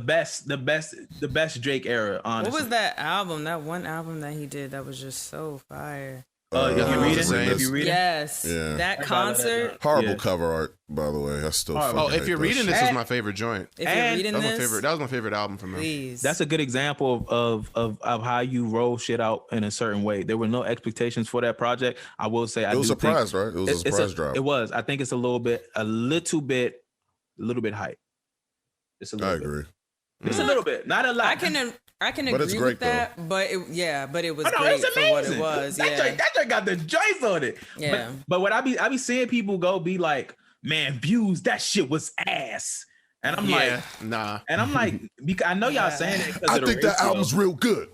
best Drake era, honestly. What was that album? That one album that he did that was just so fire. If you read it, yes, Yeah. that concert. Horrible cover art, by the way. I still. Horrible. fucking If hate you're that reading shit. this, is my favorite joint. If you're reading this, That was my favorite album from him. please. that's a good example of how you roll shit out in a certain way. There were no expectations for that project. I will say, It was a surprise, right? It was a surprise drop. It was. I think it's a little bit hype. It's a little I bit. agree. It's a little bit, not a lot. I can But it's agree great, with that, but it was Oh, no, great it's for what it amazing. was. That joint got the joints on it. Yeah. But what I be seeing people be like, man, views, that shit was ass. And I'm like, nah. and I'm like, because I know y'all saying it. I think that album's real good.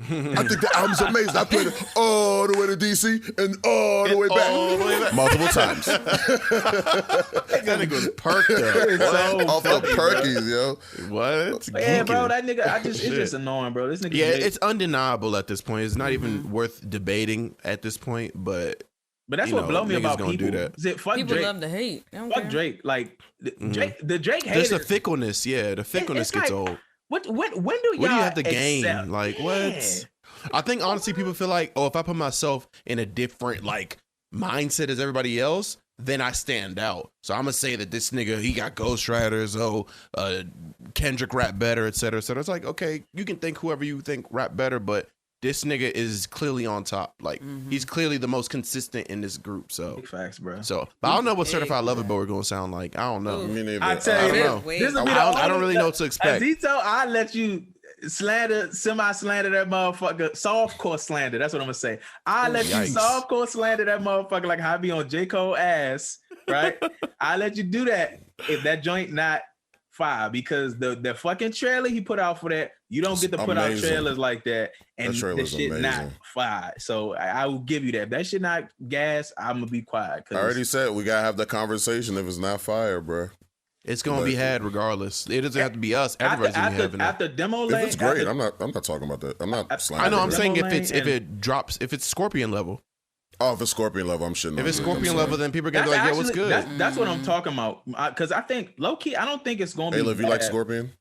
I think the album's amazing. I played it all the way to DC and all the way back. Multiple times. That nigga was perked up. Off the perkies, yo. What? Yeah, bro, Geeking. that nigga, it's just annoying, bro. This nigga. Yeah, it's undeniable at this point. It's not even worth debating at this point, but that's what blow me niggas about gonna people. do that. Is it fuck People Drake? love to hate. They don't Fuck care. Drake. Like the Drake just haters. the fickleness. Yeah, the fickleness it's gets like, old. When do y'all What do you have to gain? accept? Like, Yeah. what? I think honestly, people feel like, if I put myself in a different like mindset as everybody else, then I stand out. So I'm gonna say that this nigga, he got ghostwriters. Kendrick rap better, et cetera, et cetera. It's like, okay, you can think whoever you think rap better, but this nigga is clearly on top. Like, he's clearly the most consistent in this group. So, Big facts, bro. but I don't know what Certified Lover Boy are gonna sound like. I don't know. Me neither. I tell you, I don't know. this will be I don't really know what to expect. Azito, I let you semi-slander that motherfucker, softcore slander. That's what I'm gonna say. I let you Yikes. softcore slander that motherfucker like how I be on J. Cole ass, right? I let you do that if that joint not fire, because the fucking trailer he put out for that, you don't get to put out Amazing. trailers like that, and That the trailer's shit not amazing. fire. So I will give you that. If that shit not gas, I'm gonna be quiet. I already said we gotta have the conversation if it's not fire, bro. It's gonna be had regardless. It doesn't have to be us. Everybody's gonna be having it. after demo If lane. it's great, I'm not talking about that. I'm not I slandering know. I'm it. saying if Lane it drops, if it's Scorpion level. Oh, if it's Scorpion level, I'm shitting. If it's on it. I'm Scorpion sorry. level, then people are gonna be like, "Yo, what's good?" That's what I'm talking about. Because I think low key, I don't think it's gonna Hey, be. Liv, you like bad. Scorpion?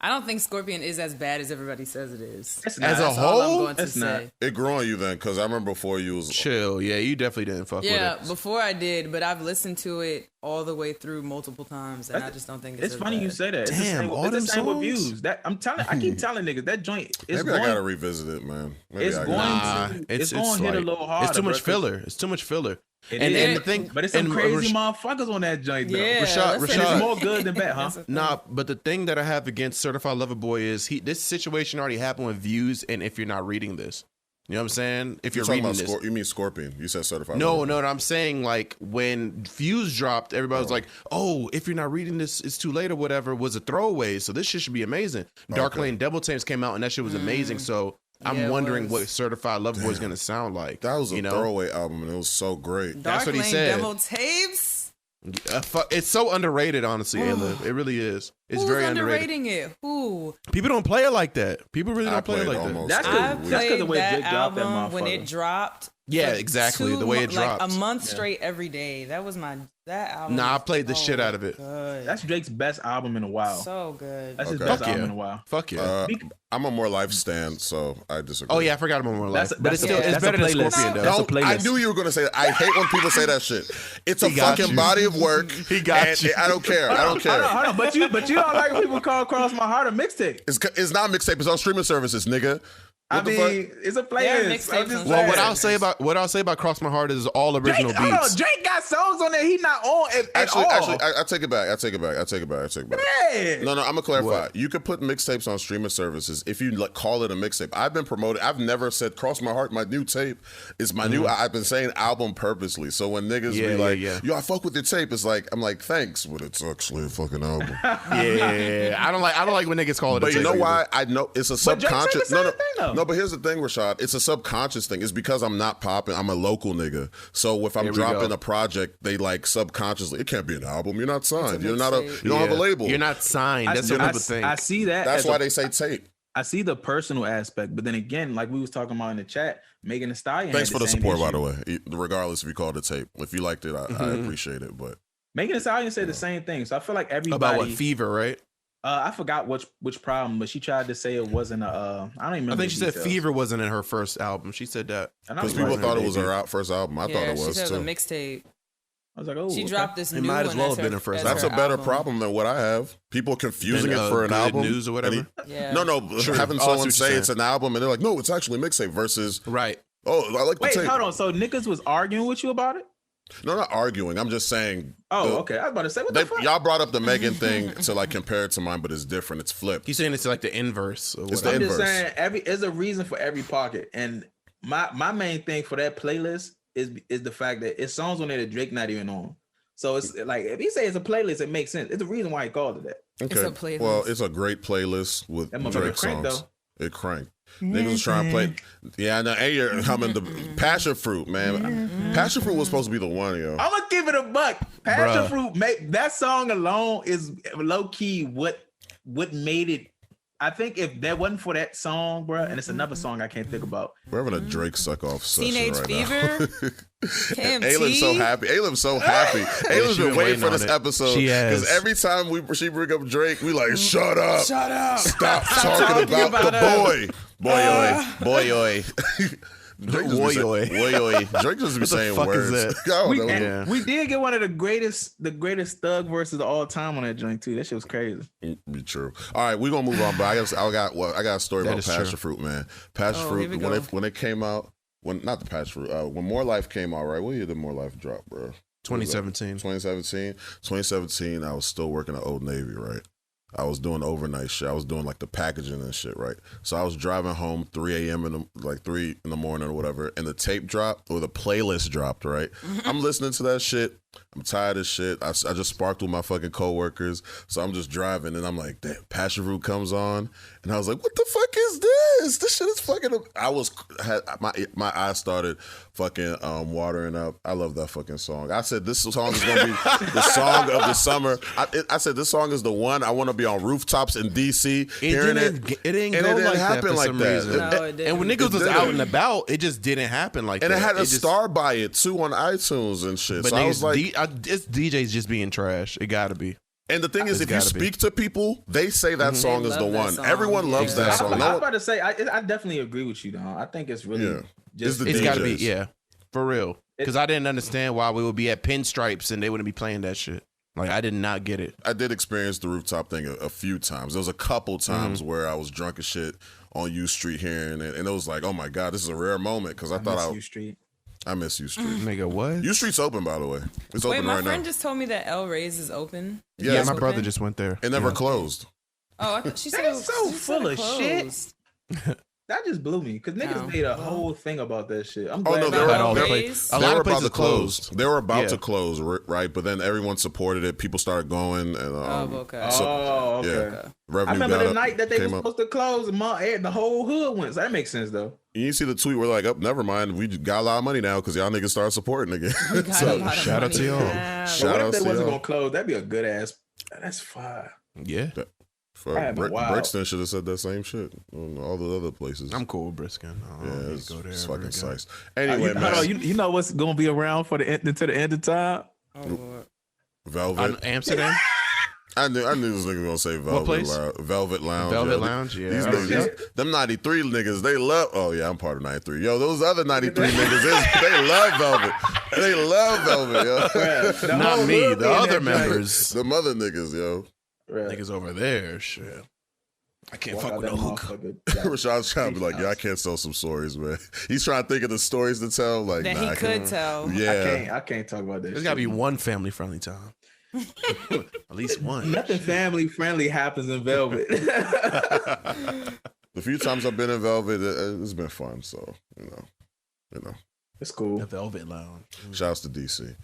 I don't think Scorpion is as bad as everybody says it is. It's As a That's all I'm whole? going to It's say. not. It grew on you then, because I remember before you was. Chill. Yeah, you definitely didn't fuck Yeah, with it. before I did, but I've listened to it all the way through multiple times, and I just don't think it's It's as funny bad. you say that. It's Damn, the same, all it's the them same with songs? views. That I keep telling niggas that joint is Maybe I gotta going. revisit it, man. Maybe It's I going gotta. to. It's going to hit a little harder. It's too much bro, 'cause filler. It's too much filler. it And is. the thing, but it's some and crazy motherfuckers on that joint. Though. Yeah, Rashad- that's and Rashad- it's more good than bad, huh? That's a thing. Nah, but the thing that I have against Certified Lover Boy is this situation already happened with views, and if you're not reading this, you know what I'm saying? If You're you're talking reading about this, you mean Scorpion? You said Certified. no, Lover. I'm saying like when views dropped, everybody was like, "Oh, if you're not reading this, it's too late or whatever." Was a throwaway, so this shit should be amazing. Dark Okay. Lane Devil Tames came out, and that shit was amazing. So I'm Yeah, it wondering was. what Certified Lover Boy is gonna sound like. That was a you know? throwaway album, and it was so great. That's Dark what he Lane said. Demo tapes. It's so underrated, honestly, A-Liv. It really is. It's Who's very underrated. underrating it? Who? People don't play it like that. People really I don't play it played like that. almost That's every I week. That's 'cause played the way that Drake dropped that album when motherfucker. it dropped. Yeah, for exactly, the way it like dropped. a month straight every day. That was that album. Nah, I was played the so shit out of it. Good. That's Drake's best album in a while. so good. That's his Okay. best Fuck album yeah. in a while. Fuck yeah. I'm a more life stand, so I disagree. Oh yeah, I forgot about more life. That's- But it's that's still a- it's that's better a than playlist. Scorpion though. That's a Don't, I playlist. knew you were gonna say that. I hate when people say that shit. It's a He got fucking you. body of work. He got and you. I don't care. I don't care. Hold on. But you don't like when people call Cross My Heart a mixtape. It's not mixtape. It's on streaming services, nigga. What the fuck? It's a Yeah, playlist. mixtapes I'm just and Well, Yeah. what I'll say about Cross My Heart is all original Drake, hold on, beats. Drake got songs on there he not on at all. Actually, I take it back. I take it back. Yeah. No, I'm gonna clarify. What? You could put mixtapes on streaming services if you call it a mixtape. I've been promoting. I've never said "Cross My Heart." My new tape is my new. I've been saying album purposely. So when niggas Yeah, be like, yeah. "Yo, I fuck with your tape," it's like I'm like, "Thanks," but it's actually a fucking album. Yeah, I don't like when niggas call it. But a you know tape why? I know it's a But Drake said the subconscious. same thing, though. No. But here's the thing, Rashad. It's a subconscious thing. It's because I'm not popping. I'm a local nigga. So if I'm Here we dropping go. a project, they like subconsciously. It can't be an album. You're not signed. It's a You're not a. mixtape. You don't have a Yeah. label. You're not signed. That's what people think. I see that. That's as why a- they say tape. I see the personal aspect, but then again, like we was talking about in the chat, Megan Thee Stallion. Thanks had for the same support, by issue. the way. Regardless if you called it tape, if you liked it, I appreciate it. But Megan Thee Stallion said the same thing, so I feel like everybody. About what Fever, right? I forgot which problem, but she tried to say it wasn't a. I don't even remember. I think the she said details. Fever wasn't in her first album. She said that Because people thought it was her first album. I thought it was she said too. it was a mixtape. I was like, oh, She okay. dropped this It new might as one well as have been her- her first as That's her a better album. problem than what I have. People confusing Then, it for an Good album. News or whatever? Yeah. No, True. having Oh, I see someone what you're say saying. it's an album and they're like, no, it's actually a mixtape versus, right. oh, I like the Wait, tape. hold on. So niggas was arguing with you about it? No, not arguing. I'm just saying. Oh, okay. I was about to say, what the fuck? Y'all brought up the Megan thing to like compare it to mine, but it's different. It's flipped. He's saying it's like the inverse. Or It's whatever. I'm just inverse. saying, there's a reason for every pocket, and my main thing for that playlist is the fact that it's songs on there that Drake not even on. So it's like if he say it's a playlist, it makes sense. It's the reason why he called it that. Okay. a playlist. Well, it's a great playlist with That motherfucker Drake cranked, songs. though. It cranked. Niggas was trying to play. Yeah, I know. And you're humming the Passion Fruit, man. Passion Fruit was supposed to be the one, yo. I'm gonna give it a buck. Passion Bruh. Fruit, that song alone is low key what made it. I think if that wasn't for that song, bro, and it's another song I can't think about. We're having a Drake suck off session Teenage right Fever? now. KMT? Aylin's so happy. Aylin's so happy. Aylin's she been been waiting for waiting this on it. episode She has. because every time she bring up Drake, we like, shut up, Shut up. stop talking about the boy. Drake just be saying, Boy. Drake just be What the saying fuck words. is that? I don't We, know. Yeah. we did get one of the greatest thug versus all time on that joint too. That shit was crazy. Be true. All right, we're gonna move on. But I got a story That about is Passion true. Fruit, man. Passion Oh, Fruit here we when go. when it came out, not the Passion Fruit, when More Life came out, right? What year did More Life drop, bro? 2017. 2017, I was still working at Old Navy, right? I was doing overnight shit. I was doing like the packaging and shit, right? So I was driving home 3 a.m. 3 in the morning or whatever, and the tape dropped or the playlist dropped, right? I'm listening to that shit. I'm tired of shit. I just sparked with my fucking coworkers. So I'm just driving and I'm like, damn, Passion Fruit comes on. And I was like, what the fuck is this? This shit is fucking, my eyes started fucking watering up. I love that fucking song. I said, this song is going to be the song of the summer. I said, this song is the one. I want to be on rooftops in DC hearing it. It didn't And go it didn't like that happen for like some that. reason. No, it didn't. And when niggas was didn't. out and about, it just didn't happen like And that. it had a just- star by it too on iTunes and shit. But So I was like, it's DJs just being trash. It gotta be. and the thing is, It's if you gotta be. speak to people, they say that song They is the love that one. song. Everyone loves Yeah. that I song. was No one- about to say, I definitely agree with you, though. I think it's really Yeah. just The It's gotta be, DJs. yeah, for real. Because I didn't understand why we would be at Pinstripes and they wouldn't be playing that shit. Like I did not get it. I did experience the rooftop thing a few times. There was a couple times Mm-hmm. where I was drunk as shit on U Street hearing it, and it was like, oh my god, this is a rare moment because I thought U Street. I miss U Street. Nigga, what? U Street's open, by the way. It's Wait, open my right friend now. just told me that El Rey's is open. Yeah, Yeah, it's my open. brother just went there. It never Yeah. closed. Oh, I thought she said That's so she said full it of shit. closed. That just blew me because niggas Oh, made a well. whole thing about that shit. I'm Oh glad no, that- they were, About all they the were- Ray's? A they lot were of about places to close. closed. They were about Yeah. to close, right? But then everyone supported it. People started going, and Oh, okay. Oh, okay. yeah. Revenue I remember got the up, night that they were came up. supposed to close, the whole hood went. So that makes sense though. And you see the tweet where like, oh, never mind, we got a lot of money now because y'all niggas started supporting again. We got a So, lot of shout out to money y'all. now. But Shout what out if they to wasn't y'all. gonna close? That'd be a good ass. That's fire. Yeah, Wow. Brixton should have said that same shit on all the other places. I'm cool with Briskin. I don't Yeah, need it's, to go there it's ever fucking again. size. Anyway, Hold man, on, you know what's gonna be around for the end until the end of time? Oh, Lord. Velvet. Amsterdam, I knew this nigga gonna say Velvet. place? Velvet Lounge. Velvet yeah. Lounge. Yeah, These niggas, them 93 niggas, they love. Oh yeah, I'm part of 93. Yo, those other 93 niggas, they love Velvet. They love Velvet, yo. The not whole me. hood The be in other that joint. members, The mother niggas, yo. Right. niggas over there. Shit, I can't Walk fuck out with no that hookah. motherfucker. Rashad's trying to be like, yeah, I can't tell some stories, man. He's trying to think of the stories to tell. Like, That nah, he I could can't. tell. Yeah. I can't talk about this. There's gotta be one family friendly time. At least one. Nothing family friendly happens in Velvet. The few times I've been in Velvet, it's been fun. So, you know. It's cool. The Velvet Lounge. Shouts to DC.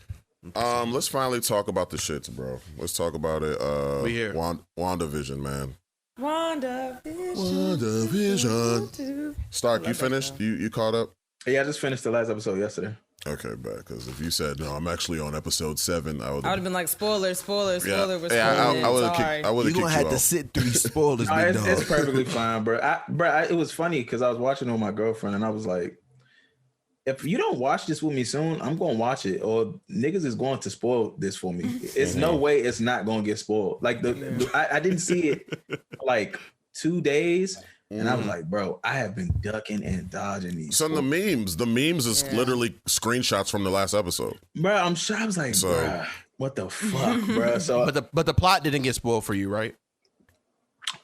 Let's finally talk about the shits, bro. Let's talk about it. We here. WandaVision, man. WandaVision. WandaVision. Stark, you finished? You caught up? Yeah, I just finished the last episode yesterday. Okay, bad. Because if you said no, I'm actually on episode 7, I would I would have been like, spoiler. We're spoiling. I would have Sorry. kicked you off. sit through these spoilers, No, it's perfectly fine, bro. It was funny because I was watching it with my girlfriend and I was like, if you don't watch this with me soon, I'm gonna watch it, or niggas is going to spoil this for me. It's no way it's not gonna get spoiled. Like I didn't see it for like 2 days, and I was like, bro, I have been ducking and dodging these. Some of the memes is literally screenshots from the last episode. Bro, I'm sure I was like, bro, what the fuck, bro? So, but the plot didn't get spoiled for you, right?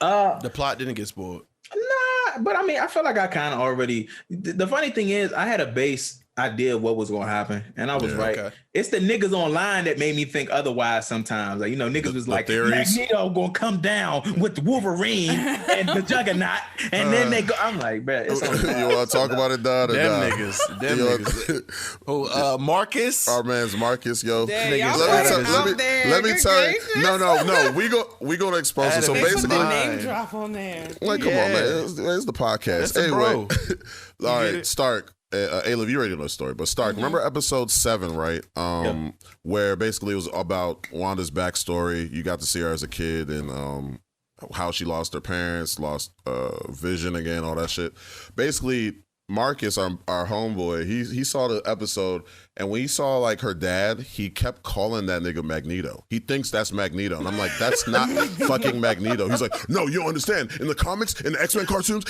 The plot didn't get spoiled. Nah, but I mean, I feel like I kind of already. The funny thing is, I had a base idea of what was going to happen, and I was right. Okay. It's the niggas online that made me think otherwise. Sometimes, like, you know, niggas was like, Magneto gonna come down with the Wolverine and the Juggernaut, and then they go. I'm like, bro, it's on you want to talk about it, Don? Them niggas. Oh, Marcus. Our man's Marcus, yo. Let me tell you. No. We gonna expose it. So basically, name drop on there. Like, come on, man. It's the podcast. Anyway, all right, Stark. Ayla, you already know the story, but Stark, remember episode 7, right? Where basically it was about Wanda's backstory. You got to see her as a kid and how she lost her parents, lost vision again, all that shit. Basically, Marcus, our homeboy, he saw the episode, and when he saw like her dad, he kept calling that nigga Magneto. He thinks that's Magneto, and I'm like, that's not fucking Magneto. He's like, no, you don't understand. In the comics, in the X-Men cartoons,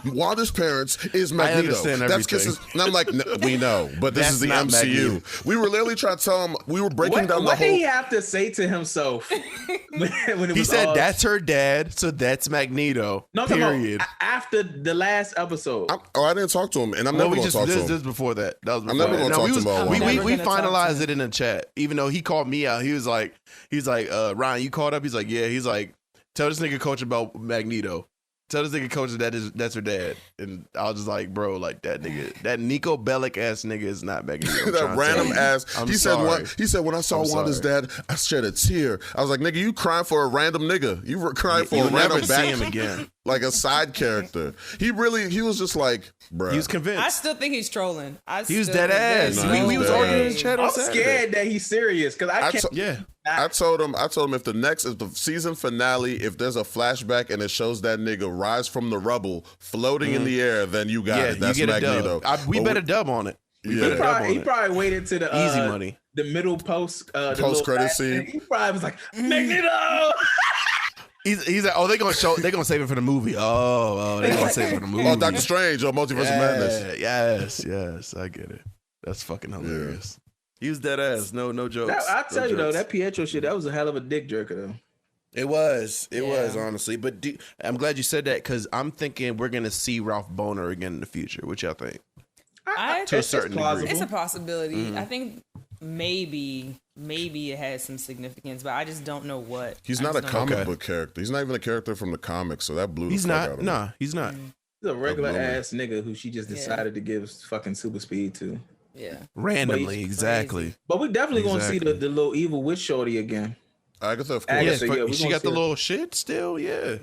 Wanda's parents is Magneto. I understand everything. And I'm like, no, we know, but this is the MCU. Magneto. We were literally trying to tell him, we were breaking down the whole. What did he have to say to himself? He said, that's her dad, so that's Magneto. No, period. After the last episode. I didn't talk to him, and I'm never going to talk to him. This was before that. I'm never going to talk to him. We finalized it in the chat, even though he called me out. He was like, Ryan, you caught up? He's like, yeah. He's like, tell this nigga coach about Magneto. Tell this nigga coach that's her dad. And I was just like, bro, like that nigga, that Nico Bellic ass nigga is not Magneto. That random ass. He said when I saw Wanda's dad, I shed a tear. I was like, nigga, you crying for a random nigga. You were crying for a random see him again. Like a side character. He was just like, bro. He was convinced. I still think he's trolling. He was dead ass. We was arguing in the chat on Saturday. I'm scared that he's serious because I can't. I told him if the season finale, if there's a flashback and it shows that nigga rise from the rubble floating in the air, then you got it. That's Magneto. We bet a dub on it. He probably waited to the easy money. The middle post credit scene. He probably was like, Magneto. He's like, oh, they're gonna save it for the movie. They're gonna save it for the movie. Oh, Doctor Strange or Multiverse of Madness. Yes, I get it. That's fucking hilarious. He was dead ass. No jokes. I tell you though, that Pietro shit, that was a hell of a dick jerker though. It was honestly. But I'm glad you said that because I'm thinking we're gonna see Ralph Boner again in the future. What y'all think? To a certain degree, it's a possibility. I think maybe it has some significance, but I just don't know what. He's not a comic book character. He's not even a character from the comics, so that blew the fuck out of him. Nah, he's not. He's a regular ass nigga who she just decided to give fucking super speed to. Yeah. Randomly, exactly. Crazy. But we definitely gonna see the little evil witch shorty again. I guess of course. She got the little shit still, yeah.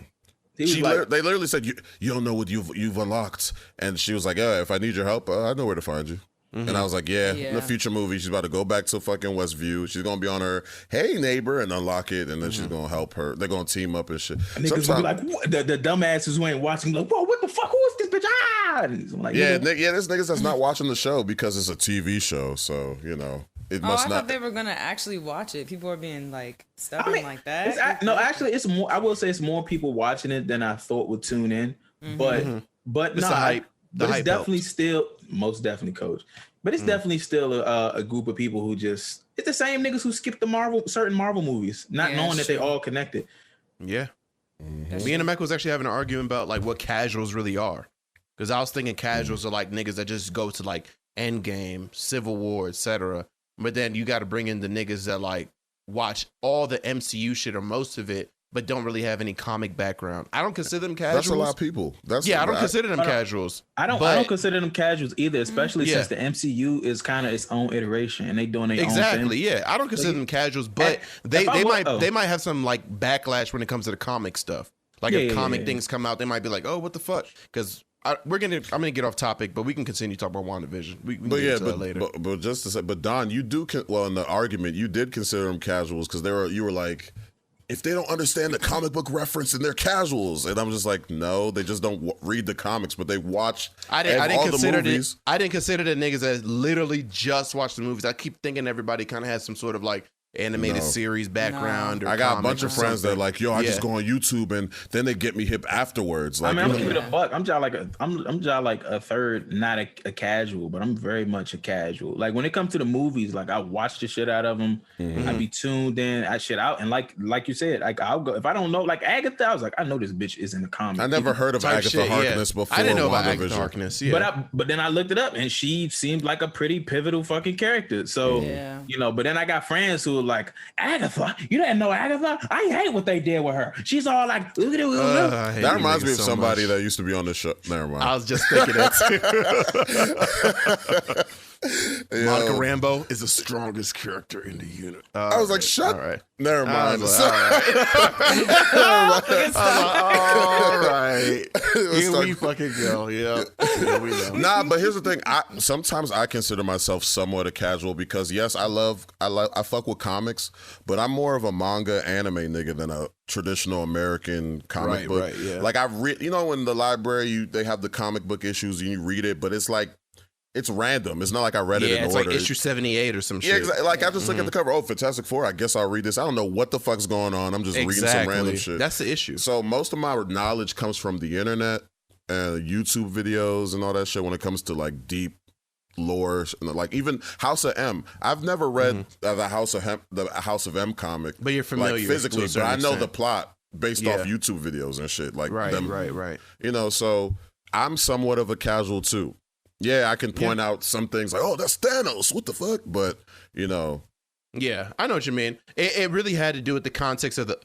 They literally said, you don't know what you've unlocked. And she was like, yeah, if I need your help, I know where to find you. Mm-hmm. And I was like, in the future movie, she's about to go back to fucking Westview. She's going to be on her, hey, neighbor, and unlock it. And then she's going to help her. They're going to team up and shit. And niggas will be like, the dumbasses who ain't watching, like, whoa, what the fuck? Who is this bitch? I'm like, there's niggas that's not watching the show because it's a TV show. So, it must not. I thought they were going to actually watch it. People are being like stubborn like that. Actually, it's more, I will say it's more people watching it than I thought would tune in. Mm-hmm. But it's the hype. But it's definitely still, most definitely, Coach. But it's definitely still a group of people who just, it's the same niggas who skip certain Marvel movies, not knowing that they all connected. Yeah. Mm-hmm. Me and Emeka was actually having an argument about like what casuals really are. Because I was thinking casuals are like niggas that just go to like Endgame, Civil War, etc. But then you got to bring in the niggas that like watch all the MCU shit or most of it, but don't really have any comic background. I don't consider them casuals. That's a lot of people. I don't consider them casuals. I don't consider them casuals either, especially since the MCU is kind of its own iteration and they doing their own thing. Exactly, yeah. I don't consider them casuals, but they might have some like backlash when it comes to the comic stuff. Like if comic things come out, they might be like, oh, what the fuck? Because I'm gonna get off topic, but we can continue to talk about WandaVision. We can get into that later. But just to say, but Don, you do in the argument you did consider them casuals because you were like, if they don't understand the comic book reference and they're casuals, and I'm just like, no, they just don't read the comics, but they watch I didn't all consider the movies. I didn't consider the niggas that literally just watch the movies. I keep thinking everybody kind of has some sort of like animated series background. Or I got a bunch of friends that are like, yo, I just go on YouTube and then they get me hip afterwards. Like, I mean, I'm keeping a buck. I'm just like a third, not a casual, but I'm very much a casual. Like when it comes to the movies, like I watch the shit out of them. I be tuned in, I shit out, and like you said, like I'll go if I don't know. Like Agatha, I was like, I know this bitch is in the comic. I never heard of Agatha Harkness before. I didn't know about WandaVision. Agatha Harkness. Yeah. But then I looked it up, and she seemed like a pretty pivotal fucking character. So you know, but then I got friends who are like, Agatha, you didn't know Agatha? I hate what they did with her. She's all like, that reminds me of somebody that used to be on the show. Never mind. I was just thinking that too. Monica Rambeau is the strongest character in the unit. I was like, shut up. Never mind. All right. Here we fucking go. Yeah. Here we go. Nah, but here's the thing. Sometimes I consider myself somewhat a casual because yes, I fuck with comics, but I'm more of a manga anime nigga than a traditional American comic book. Right, yeah. Like you know, in the library they have the comic book issues and you read it, but it's like it's random. It's not like I read it in order. Yeah, it's like issue 78 or some shit. Yeah, exactly. Like I just look at the cover. Oh, Fantastic Four. I guess I'll read this. I don't know what the fuck's going on. I'm just reading some random shit. That's the issue. So most of my knowledge comes from the internet and YouTube videos and all that shit when it comes to like deep lore, like even House of M. I've never read the House of M comic, but you're familiar like physically. But I know the plot based off YouTube videos and shit. Like right. You know, so I'm somewhat of a casual too. Yeah, I can point out some things like, oh, that's Thanos. What the fuck? But you know. Yeah, I know what you mean. It really had to do with the context of the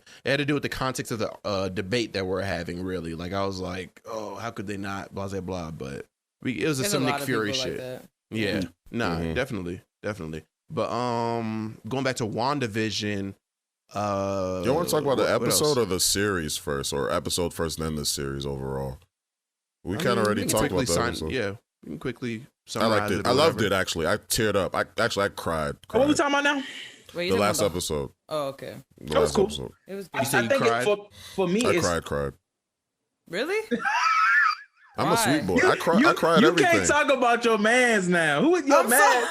debate that we're having. Really, like I was like, oh, how could they not? Blah blah blah. But it was some Nick Fury shit. Like yeah, definitely. But going back to WandaVision. You want to talk about the episode or the series first, or episode first, then the series overall? We kind of already talked about that episode. Yeah, we can quickly. I liked it. I loved it actually. I teared up. I cried. What are we talking about now? Wait, the last episode. Oh, okay. That was cool. Episode. It was. You say you cried? For me, I cried. Really? I'm a sweet boy. I cried everything. You can't talk about your mans now. Who is your man?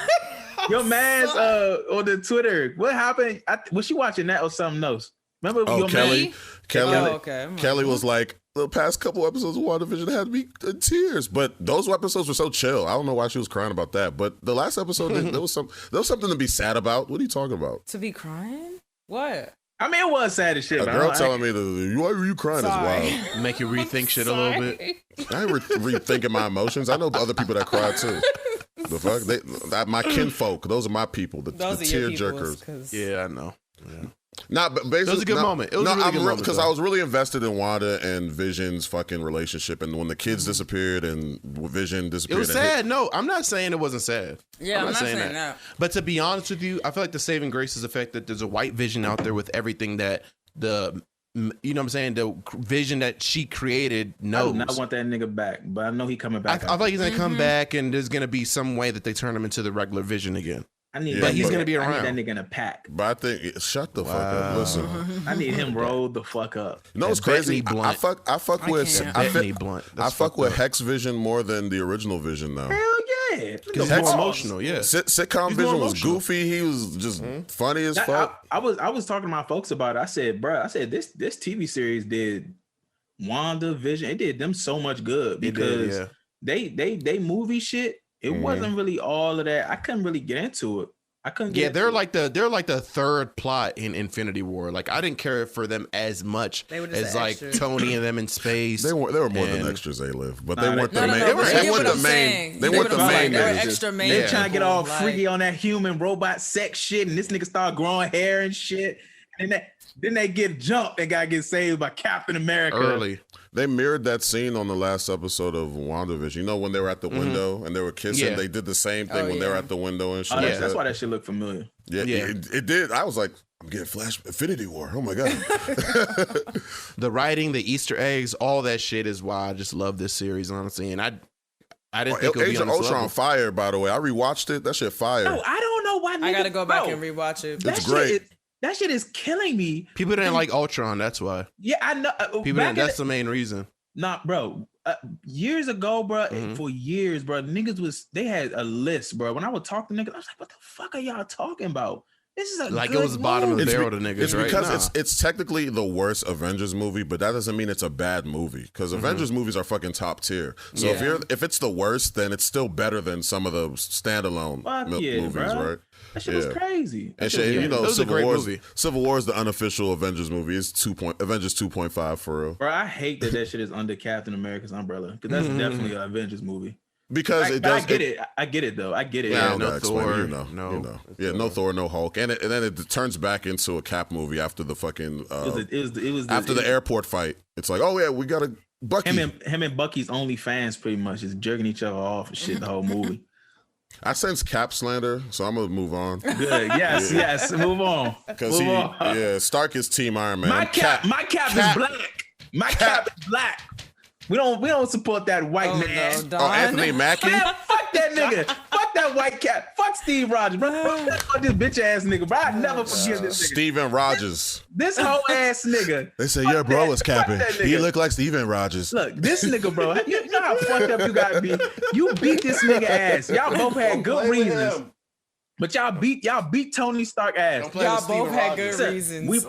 Your man's on the Twitter. What happened? Was she watching that or something else? Remember your Kelly? Kelly. Oh, okay. Kelly was like, the past couple episodes of WandaVision had me in tears, but those episodes were so chill. I don't know why she was crying about that, but the last episode there was something to be sad about. What are you talking about? To be crying? What? I mean, it was sad as shit. A girl telling me why were you crying is wild. Make you rethink shit a little bit. I ain't rethinking my emotions. I know other people that cry too. The fuck? My kinfolk. Those are my people. The tear jerkers. Yeah, I know. Yeah. Nah, but basically, it was a good moment. It was a really good moment because I was really invested in Wanda and Vision's fucking relationship, and when the kids disappeared and Vision disappeared, it was sad. No, I'm not saying it wasn't sad. Yeah, I'm not saying that. But to be honest with you, I feel like the saving grace is the fact that there's a white Vision out there with everything that you know what I'm saying? The Vision that she created knows. I do not want that nigga back, but I know he coming back. I feel like he's gonna come back, and there's gonna be some way that they turn him into the regular Vision again. But he's gonna be around. I need that nigga in a pack. But I think shut the fuck up. Listen, I need him rolled the fuck up. You know what's crazy? I fuck with Hex Vision more than the original Vision now. Hell yeah, he's more emotional. Yeah, sitcom Vision was goofy. He was just funny as fuck. I was talking to my folks about it. I said, bro, this TV series did WandaVision. It did them so much good because they movie shit. It wasn't really all of that. I couldn't really get into it. I couldn't. They're like the third plot in Infinity War. Like I didn't care for them as much as like Tony and them in space. They were more than extras. They live, but they weren't the main. They weren't the main. They weren't the main. They were extra main. They trying to get all freaky on that human robot sex shit, and this nigga start growing hair and shit, and then they get jumped and gotta get saved by Captain America early. They mirrored that scene on the last episode of WandaVision. You know when they were at the window and they were kissing? Yeah. They did the same thing when they were at the window and shit. That's why that shit looked familiar. Yeah. It did. I was like, I'm getting Flash Infinity War. Oh my God. The writing, the Easter eggs, all that shit is why I just love this series, honestly. And I didn't think it would be on this Ultron level. Fire, by the way. I rewatched it. That shit fire. No, I don't know why. I gotta go back and rewatch it. It's great. That shit is killing me. People didn't like Ultron. That's why. Yeah, I know. People didn't. That's the main reason. Nah, bro. Years ago, bro, for years, bro, niggas they had a list, bro. When I would talk to niggas, I was like, what the fuck are y'all talking about? This is like it was bottom of the barrel to niggas, it's right? Because it's technically the worst Avengers movie, but that doesn't mean it's a bad movie. Because Avengers movies are fucking top tier. So if it's the worst, then it's still better than some of the standalone movies, bro. right? That shit was crazy. And shit, you know, Civil War is the unofficial Avengers movie. It's Avengers 2.5 for real. Bro, I hate that shit is under Captain America's umbrella because that's definitely an Avengers movie. Because it does. I get it. I get it though. I get it. Yeah, no Thor. No Thor, no Hulk, and then it turns back into a Cap movie after the fucking after the airport fight. It's like, oh yeah, we got a Bucky. Him and Bucky's only fans pretty much just jerking each other off and shit the whole movie. I sense Cap slander, so I'm gonna move on. Good. Yes. Move on. Because Stark is Team Iron Man. My cap is black. My cap is black. We don't support that white man. No, Anthony Mackie. Man, fuck that nigga. Fuck that white cap. Fuck Steve Rogers, bro. Fuck this bitch ass nigga, bro. I never forgive this nigga. Steven Rogers. This whole ass nigga. They say your bro is capping. He look like Steven Rogers. Look, this nigga, bro. You know how fucked up you gotta be. You beat this nigga ass. Y'all both had good reasons. But y'all beat Tony Stark ass. Y'all both had good reasons.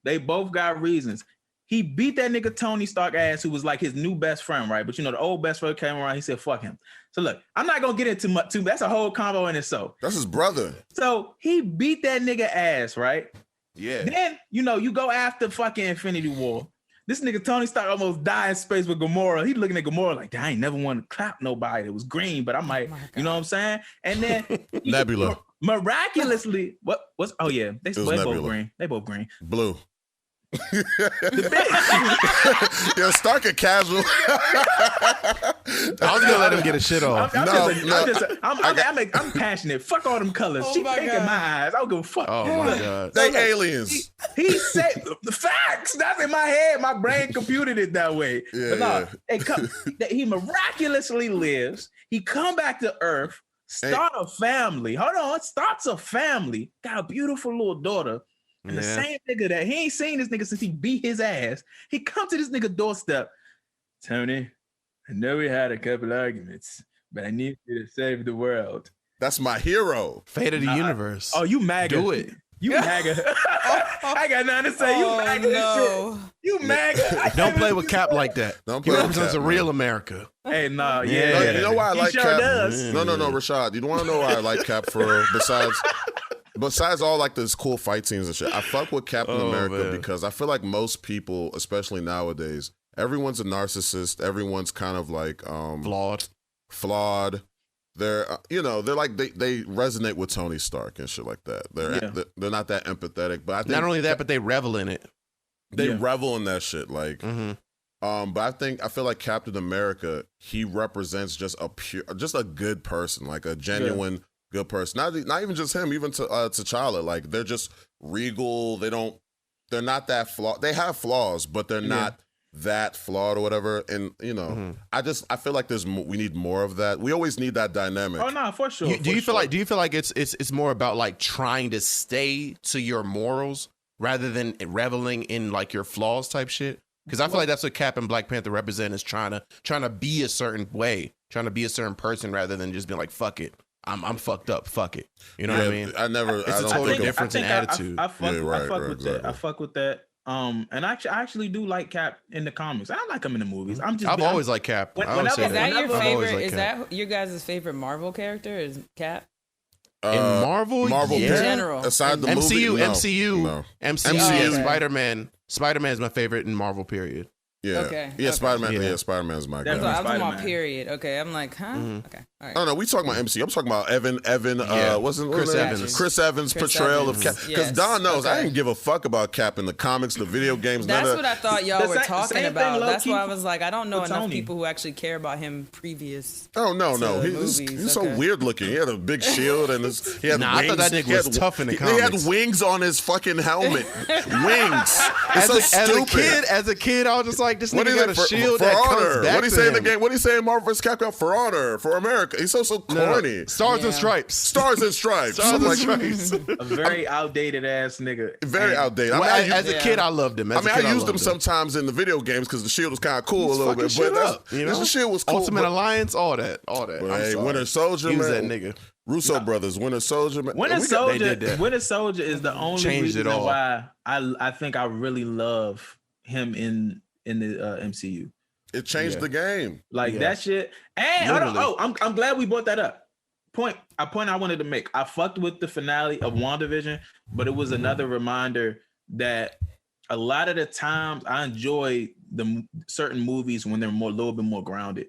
They both got reasons. He beat that nigga Tony Stark ass, who was like his new best friend, right? But you know, the old best friend came around. He said, "Fuck him." So look, I'm not gonna get into much. That's a whole combo in itself. That's his brother. So he beat that nigga ass, right? Yeah. Then you go after fucking Infinity War. This nigga Tony Stark almost died in space with Gamora. He looking at Gamora like, I ain't never want to clap nobody that was green, but I might, you know what I'm saying? And then Nebula. Miraculously, what's oh yeah, they both green. They both green. Blue. Yo, Stark a casual. I was gonna let him get a shit off. I'm passionate. Fuck all them colors. She pink in my eyes. I don't give a fuck. Oh my god. They aliens. He said the facts. That's in my head. My brain computed it that way. Yeah. He miraculously lives. He come back to Earth. Start a family. Hold on. Starts a family. Got a beautiful little daughter. And the same nigga that he ain't seen this nigga since he beat his ass. He come to this nigga doorstep. Tony, I know we had a couple arguments, but I need you to save the world. That's my hero. Fate of the universe. Oh, you MAGA. Do it. You MAGA. I got nothing to say. You MAGA this shit. You MAGA. Don't play with Cap like that. Don't he play represents with Cap, a real America. Hey, nah, You know why I like sure Cap? Does. No, Rashad. You don't want to know why I like Cap for real? Besides all like this cool fight scenes and shit, I fuck with Captain America because I feel like most people, especially nowadays, everyone's a narcissist. Everyone's kind of like flawed. They're they're like they resonate with Tony Stark and shit like that. They're not that empathetic. But I think not only that, but they revel in it. They revel in that shit. Like, but I feel like Captain America, he represents just a good person, like a genuine. Good person. Not even just him, even T'Challa. Like, they're just regal. They're not that flawed. They have flaws, but they're not that flawed or whatever. And I feel like we need more of that. We always need that dynamic. Oh no, for sure. Do you feel like it's more about like trying to stay to your morals rather than reveling in like your flaws type shit? Because I feel like that's what Cap and Black Panther represent, is trying to be a certain way, trying to be a certain person rather than just being like, fuck it. I'm fucked up. Fuck it. You know what I mean? It's a total difference in attitude. I fuck with that. I fuck with that. And I actually do like Cap in the comics. I like him in the movies. I've always liked Cap. Is that your favorite? Is that your guys' favorite Marvel character? Is Cap? In Marvel, in general, aside the MCU, Spider-Man. Spider-Man is my favorite in Marvel. Period. Yeah. Okay. Yeah, Spider-Man. Yeah, Spider-Man's my guy. I was talking about period. Okay, I'm like, huh? Okay. All right. Oh no, we talking about MCU. I'm talking about Evan. Chris Evans' portrayal of Cap. Because Don knows I didn't give a fuck about Cap in the comics, the video games. That's what I thought y'all were talking about. That's why I was like, I don't know enough Tony. people who actually care about him previous. Oh no. He's so weird looking. He had a big shield and he had wings. I thought that nigga was tough in the comics. He had wings on his fucking helmet. Wings. It's so stupid. As a kid, I was just like, like this What nigga is got it a shield for that honor? comes back What do you to say in the him. game? What do you say in Marvel vs. Capcom? For honor, for America. He's so corny. Stars and Yeah. Stripes. Stars and Stripes. Stars I'm and like, Stripes. A very outdated ass nigga. very outdated. Well, I mean, as a kid, I loved him. As a I kid, used loved them sometimes in the video games because the shield was kind of cool a little Fucking bit. shit But up, you know? the shield was cool. Ultimate but, Alliance, all that. but I'm hey, sorry. Winter Soldier, He was man. that nigga. Russo brothers, Winter Soldier. Man. Winter We got- Soldier. they did that. Winter Soldier is the only Changed it reason all. why I think I really love him in the MCU. It changed the game. Like Yeah. that shit. And hold on. Literally. Oh, I'm glad we brought that up. Point I wanted to make. I fucked with the finale of WandaVision, but it was another reminder that a lot of the times I enjoy the certain movies when they're a little bit more grounded.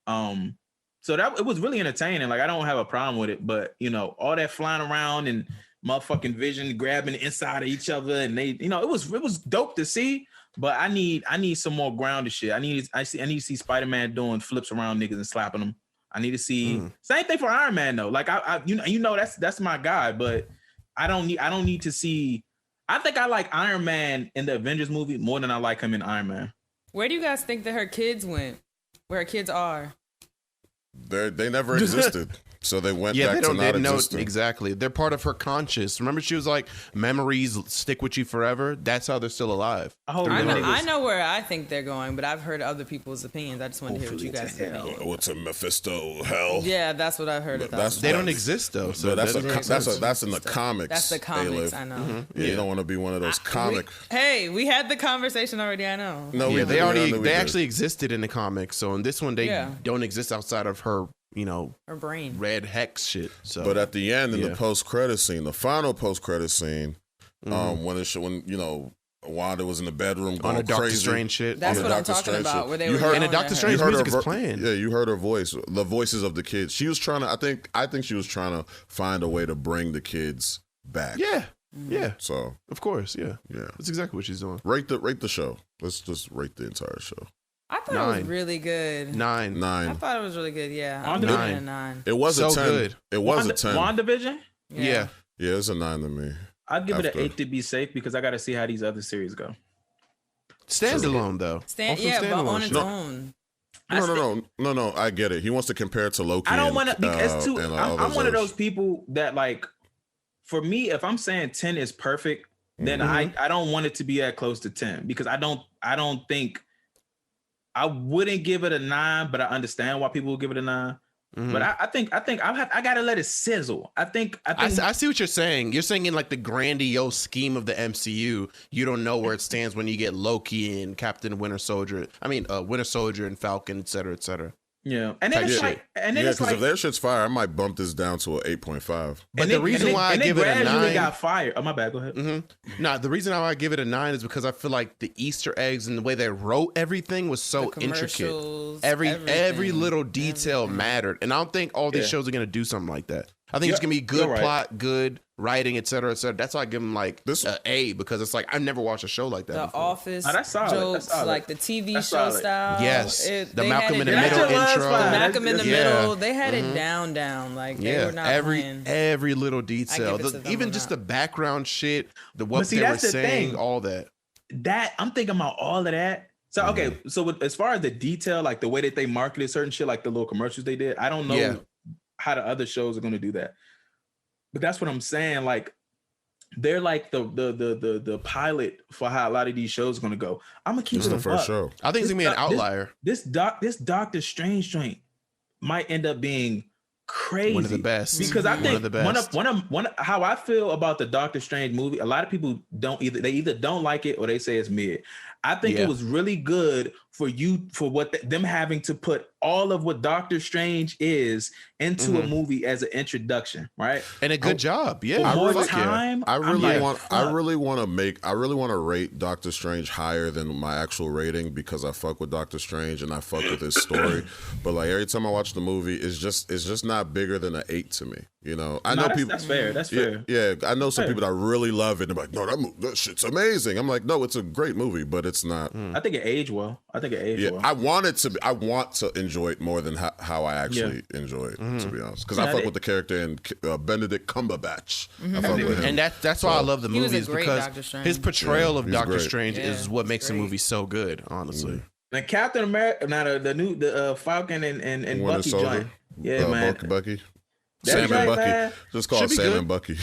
So that it was really entertaining. Like I don't have a problem with it, but you know, all that flying around and motherfucking Vision grabbing the inside of each other, and they, you know, it was dope to see. But I need some more grounded shit. I need to see Spider-Man doing flips around niggas and slapping them. I need to see same thing for Iron Man though. Like I you know that's my guy, but I don't need to see. I think I like Iron Man in the Avengers movie more than I like him in Iron Man. Where do you guys think that her kids went? Where her kids are? They never existed. So they went back to not existing. Exactly. They're part of her conscious. Remember, she was like, memories stick with you forever. That's how they're still alive. I know where I think they're going, but I've heard other people's opinions. I just want to hear what you guys think. What's a Mephisto hell? Yeah, that's what I've heard. They don't exist though. So that's in the comics. That's the comics. I know. Mm-hmm. Yeah, you don't want to be one of those comic. We had the conversation already. I know. No, yeah, they actually existed in the comics. So in this one, they don't exist outside of her. You know, her brain, red hex shit. So, but at the end, in the post-credit scene, the final post-credit scene, when you know Wanda was in the bedroom going on a Doctor crazy, Strange shit. That's what I'm talking about. Where they were and the Doctor Strange music is playing. Yeah, you heard her voice, the voices of the kids. She was trying to. I think she was trying to find a way to bring the kids back. Yeah. Yeah. So of course, yeah. Yeah. That's exactly what she's doing. Rate the show. Let's just rate the entire show. I thought it was really good. 9. I thought it was really good. Yeah. I'm giving it a 9. It was so a 10. Good. It was a 10. WandaVision? Yeah. Yeah, it's a 9 to me. I'd give it an 8 to be safe because I got to see how these other series go. Standalone though. But on its own. No. I get it. He wants to compare it to Loki. I don't want to because I'm one of those others. people that like. For me, if I'm saying 10 is perfect, then I don't want it to be that close to 10 because I don't think I wouldn't give it a 9, but I understand why people would give it a 9. But I think I gotta let it sizzle. I think I see what you're saying. You're saying in like the grandiose scheme of the MCU, you don't know where it stands when you get Loki and Captain Winter Soldier. I mean, Winter Soldier and Falcon, et cetera, et cetera. Yeah, and then it's like, because if their shit's fire, I might bump this down to an 8.5. But the reason why I give it a 9, got fired. Oh my bad. Go ahead. No, the reason why I give it a 9 is because I feel like the Easter eggs and the way they wrote everything was so intricate. Every little detail mattered, and I don't think all these shows are gonna do something like that. I think it's gonna be good plot, good writing, et cetera, et cetera. That's why I give them like an A because it's like I've never watched a show like that. The before. Office jokes, like the TV show style. Yes, the Malcolm in the Middle intro. The Malcolm in the Middle. They had it down. Like they were not playing. Every little detail, even just the background shit, what they were saying, all that. That I'm thinking about all of that. So okay, so as far as the detail, like the way that they marketed certain shit, like the little commercials they did, I don't know how the other shows are going to do that. But that's what I'm saying. Like they're like the pilot for how a lot of these shows are going to go. I'm gonna keep it the first show. I think it's gonna be an outlier. This Doctor Strange joint might end up being crazy. One of the best. Because I think one of how I feel about the Doctor Strange movie, a lot of people either don't like it or they say it's mid. I think it was really good for them having to put all of what Doctor Strange is into a movie as an introduction, right? And a good job. Yeah. I really want to rate Doctor Strange higher than my actual rating because I fuck with Doctor Strange and I fuck with his story. But like every time I watch the movie, it's just not bigger than an 8 to me. You know, I know people. That's fair. That's fair. Yeah, I know some people that really love it. They're like, no, that shit's amazing. I'm like, no, it's a great movie, but it's not. I think it aged well. think it aged Yeah, well. I want to enjoy it more than how I actually enjoy it, to be honest. Because I fuck with the character and Benedict Cumberbatch. I fuck with him. And that's why I love the He was a movies, great because Doctor Strange. his portrayal of he's Doctor great. Strange is what makes the movie so good, honestly. And Captain America, the Falcon and Winter Bucky Soldier. joint. Yeah, man. Bucky. That's Sam right, and Bucky. man. Just call Should it be Sam good. and Bucky.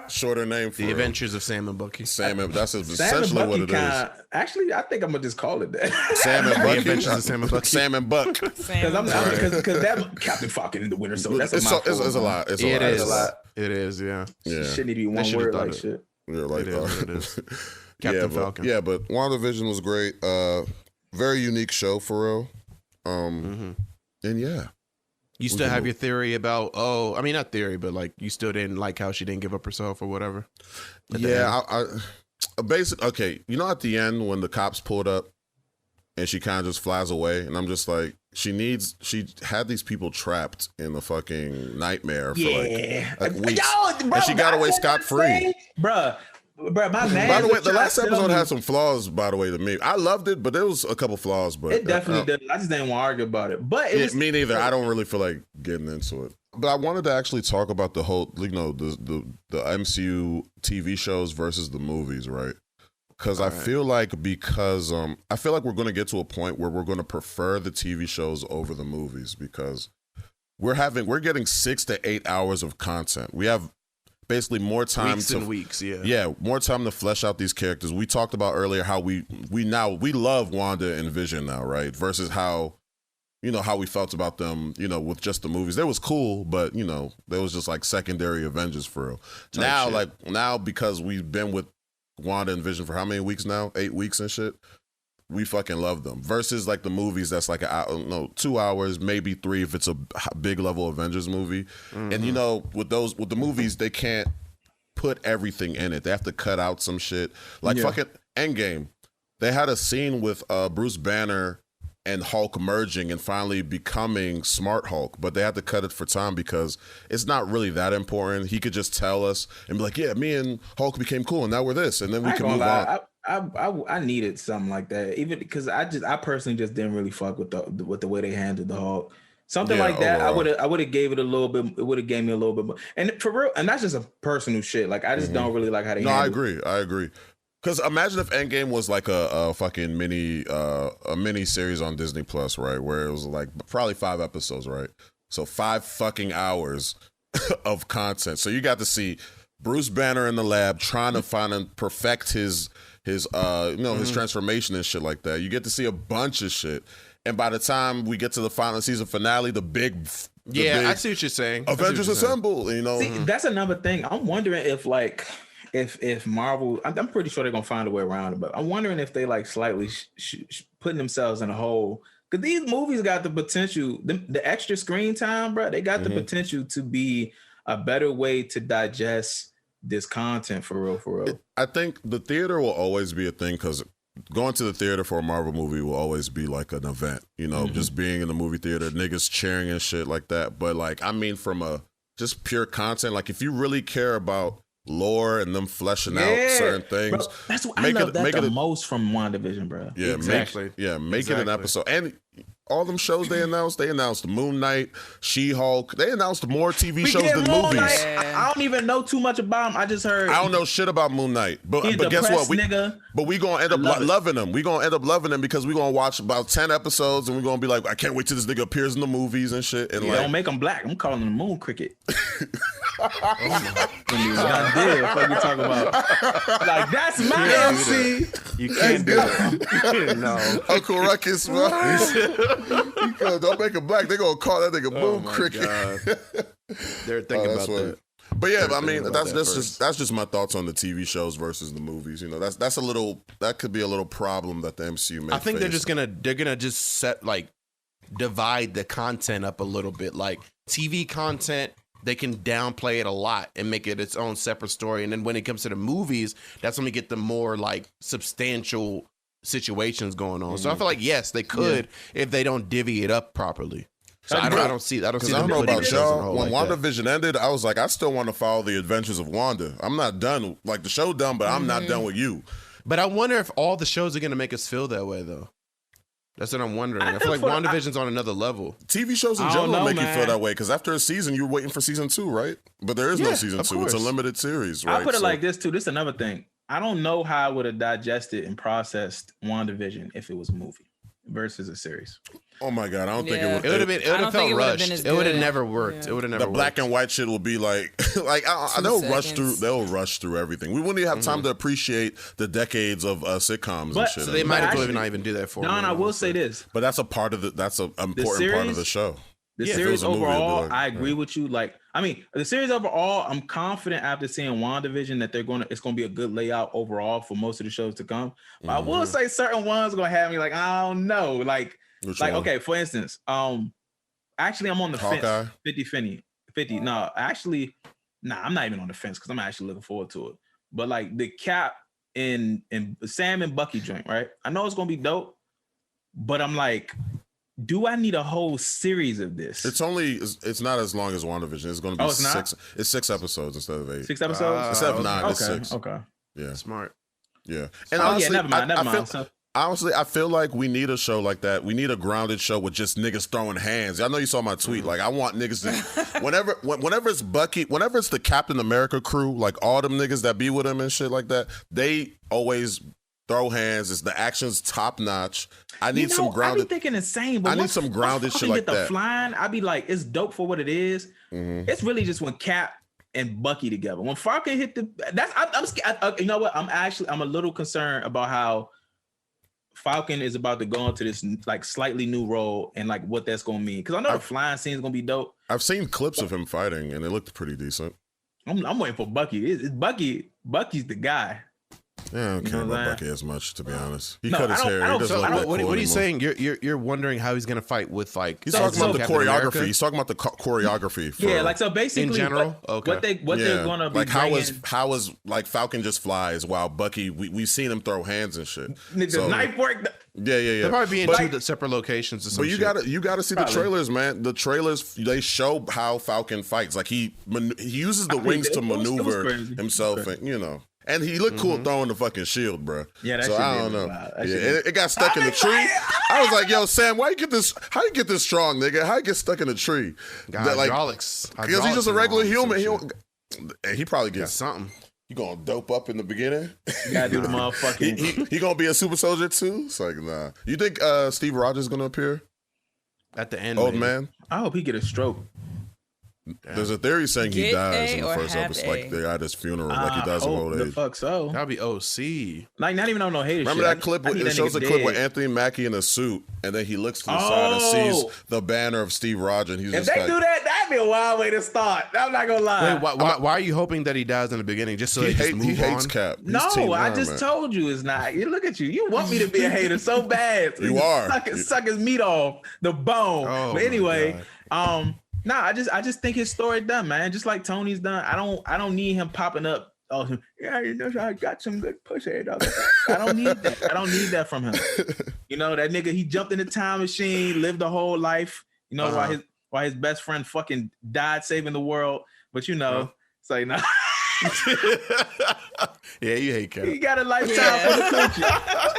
Shorter name for The real. Adventures of Sam and Bucky. Sam and that's Sam and essentially Bucky what it is. Actually, I think I'm gonna just call it that. Sam and The Bucky. Adventures of Sam and Bucky. Sam and Buck. Because that Captain Falcon in the Winter Soldier. That's It's a lot. It's a lot. It is. It's a lot. It is, yeah. Yeah. Shit need to be They one should've word thought like it. shit. Yeah, like It is what it is. Captain Falcon. But WandaVision was great. Very unique show for real. And yeah. You still have your theory about, not theory, but like you still didn't like how she didn't give up herself or whatever? Yeah, I basically, okay, you know at the end when the cops pulled up and she kind of just flies away and I'm just like, she had these people trapped in a fucking nightmare for like weeks. Bro, and she got away scot-free. Bruh, my man. By the way, the last episode had some flaws, by the way, to me. I loved it, but there was a couple flaws. But It definitely did. I just didn't want to argue about it. But it was, me neither. I don't really feel like getting into it. But I wanted to actually talk about the whole, the MCU TV shows versus the movies, right? Because I feel like we're going to get to a point where we're going to prefer the TV shows over the movies because we're getting 6 to 8 hours of content. We have basically more time more time to flesh out these characters. We talked about earlier how we love Wanda and Vision now, right? Versus how we felt about them, with just the movies. They was cool, but they was just like secondary Avengers for real. Now because we've been with Wanda and Vision for how many weeks now? 8 weeks and shit. We fucking love them. Versus like the movies that's like 2 hours, maybe 3 if it's a big level Avengers movie. And with the movies, they can't put everything in it. They have to cut out some shit. Like fucking Endgame. They had a scene with Bruce Banner and Hulk merging and finally becoming Smart Hulk, but they had to cut it for time because it's not really that important. He could just tell us and be like, yeah, me and Hulk became cool and now we're this, and then we can move on. I needed something like that, even because I personally just didn't really fuck with the way they handled the Hulk. Something like that, overall. I would have gave it a little bit. It would have gave me a little bit more. And for real, and that's just a personal shit. Like I just don't really like how they. No, handle I agree. Because imagine if Endgame was like a fucking mini series on Disney Plus, right? Where it was like probably 5 episodes, right? So 5 fucking hours of content. So you got to see Bruce Banner in the lab trying to find and perfect his transformation and shit like that. You get to see a bunch of shit. And by the time we get to the final season finale, the big I see what you're saying. Avengers Assemble, See, that's another thing. I'm wondering if like if Marvel, I'm pretty sure they're gonna find a way around it, but I'm wondering if they like slightly putting themselves in a hole. Because these movies got the potential, the extra screen time, bro, they got the potential to be a better way to digest this content for real. I think the theater will always be a thing because going to the theater for a Marvel movie will always be like an event, just being in the movie theater, niggas cheering and shit like that. But like, I mean, from a just pure content, like if you really care about lore and them fleshing out certain things, bro, that's what I love the most from WandaVision, bro. Yeah, exactly. Make it an episode. And all them shows they announced Moon Knight, She-Hulk. They announced more TV shows than movies. I don't even know too much about him. I just heard. I don't know shit about Moon Knight, but guess what? But we gonna end up loving him. We gonna end up loving him because we gonna watch about 10 episodes and we gonna be like, I can't wait till this nigga appears in the movies and shit. And don't make him black. I'm calling him Moon Cricket. What you talking about? Like that's my MC. You can't do it. No, Uncle Ruckus, bro. Don't make him black. They gonna call that nigga Moon Cricket. They're thinking about that. But yeah, I mean that's just my thoughts on the TV shows versus the movies. That could be a little problem that the MCU may. I think face. they're gonna just set like divide the content up a little bit. Like TV content, they can downplay it a lot and make it its own separate story. And then when it comes to the movies, that's when we get the more like substantial situations going on. So I feel like yes, they could if they don't divvy it up properly. So I don't see. Because I don't know about y'all. When WandaVision ended, I was like, I still want to follow the adventures of Wanda. I'm not done. Like the show done, but I'm not done with you. But I wonder if all the shows are gonna make us feel that way though. That's what I'm wondering. I feel like WandaVision's on another level. TV shows in general make you feel that way because after a season, you're waiting for season 2, right? But there is no season 2. It's a limited series, right? I'll put it like this, too. This is another thing. I don't know how I would have digested and processed WandaVision if it was a movie versus a series. Oh my God, I don't think it would. It would have been. It would have felt rushed. It would have never worked. Yeah. It would have never. The black and white shit will be like they'll rush through. They'll rush through everything. We wouldn't even have time to appreciate the decades of sitcoms and shit. So they might have not even do that for. I will say this. But that's a part of that's an important part of the show. The series overall, I agree with you. Like, I mean, the series overall, I'm confident after seeing WandaVision that it's gonna be a good layout overall for most of the shows to come. But I will say certain ones gonna have me like, I don't know, like okay, for instance, actually I'm on the fence, 50-50. No, actually, I'm not even on the fence because I'm actually looking forward to it. But like the Cap and Sam and Bucky joint, right? I know it's gonna be dope, but I'm like, do I need a whole series of this? It's not as long as WandaVision. It's going to be 6. It's 6 episodes instead of 8. 6 episodes instead of 9. It's 6. Okay. Yeah. Smart. Yeah. And honestly, never mind. Honestly, I feel like we need a show like that. We need a grounded show with just niggas throwing hands. I know you saw my tweet. Like, I want niggas to whenever it's Bucky, whenever it's the Captain America crew, like all them niggas that be with him and shit like that, they always throw hands. It's the action's top notch. I need some grounded. I be thinking the same. But I need some grounded shit like that. Flying, I be like, it's dope for what it is. Mm-hmm. It's really just when Cap and Bucky together. When Falcon hit I'm scared. You know what? I'm a little concerned about how Falcon is about to go into this like slightly new role and like what that's gonna mean. Because I know the flying scene is gonna be dope. I've seen clips of him fighting and it looked pretty decent. I'm waiting for Bucky. It's Bucky. Bucky's the guy. Yeah, I don't care about Bucky as much, to be honest. He cut his hair. What are you saying? You're wondering how he's gonna fight with like? He's talking about the choreography. He's talking about the choreography. So basically, in general, what they're gonna be like how is like Falcon just flies while Bucky we've seen him throw hands and shit. The knife work. Yeah. They'll probably be in 2 separate locations or something. But you gotta see the trailers, man. The trailers, they show how Falcon fights. Like he uses the wings to maneuver himself, and you know. And he looked cool throwing the fucking shield, bro. Yeah, that so I don't know. It got stuck in the tree. I was like, "Yo, Sam, why you get this? How you get this strong, nigga? How you get stuck in the tree?" Hydraulics. Because he's just a regular human. He probably gets something. You gonna dope up in the beginning? You gotta do the motherfucking. He gonna be a super soldier too? It's like, nah. You think Steve Rogers gonna appear at the end? Old man. I hope he get a stroke. There's a theory saying he dies in the first episode, like they're at his funeral, like he dies of old age. The fuck so? That'd be OC. Like not even on no hater. Remember that clip? It shows a clip with Anthony Mackie in a suit, and then he looks to the side and sees the banner of Steve Rogers. And he's if they do that, that'd be a wild way to start. I'm not gonna lie. Wait, why are you hoping that he dies in the beginning? Just so he hates Cap. No, I just told you it's not. You look at you. You want me to be a hater so bad. You are suck his meat off the bone. But anyway, nah, I just think his story done, man. Just like Tony's done. I don't need him popping up. Oh, yeah, you know, I got some good pussy. I don't need that. I don't need that from him. You know, that nigga, he jumped in the time machine, lived a whole life. You know, while his best friend fucking died saving the world. But you know, it's like, nah. Yeah, you hate Cap. He got a lifetime for the country.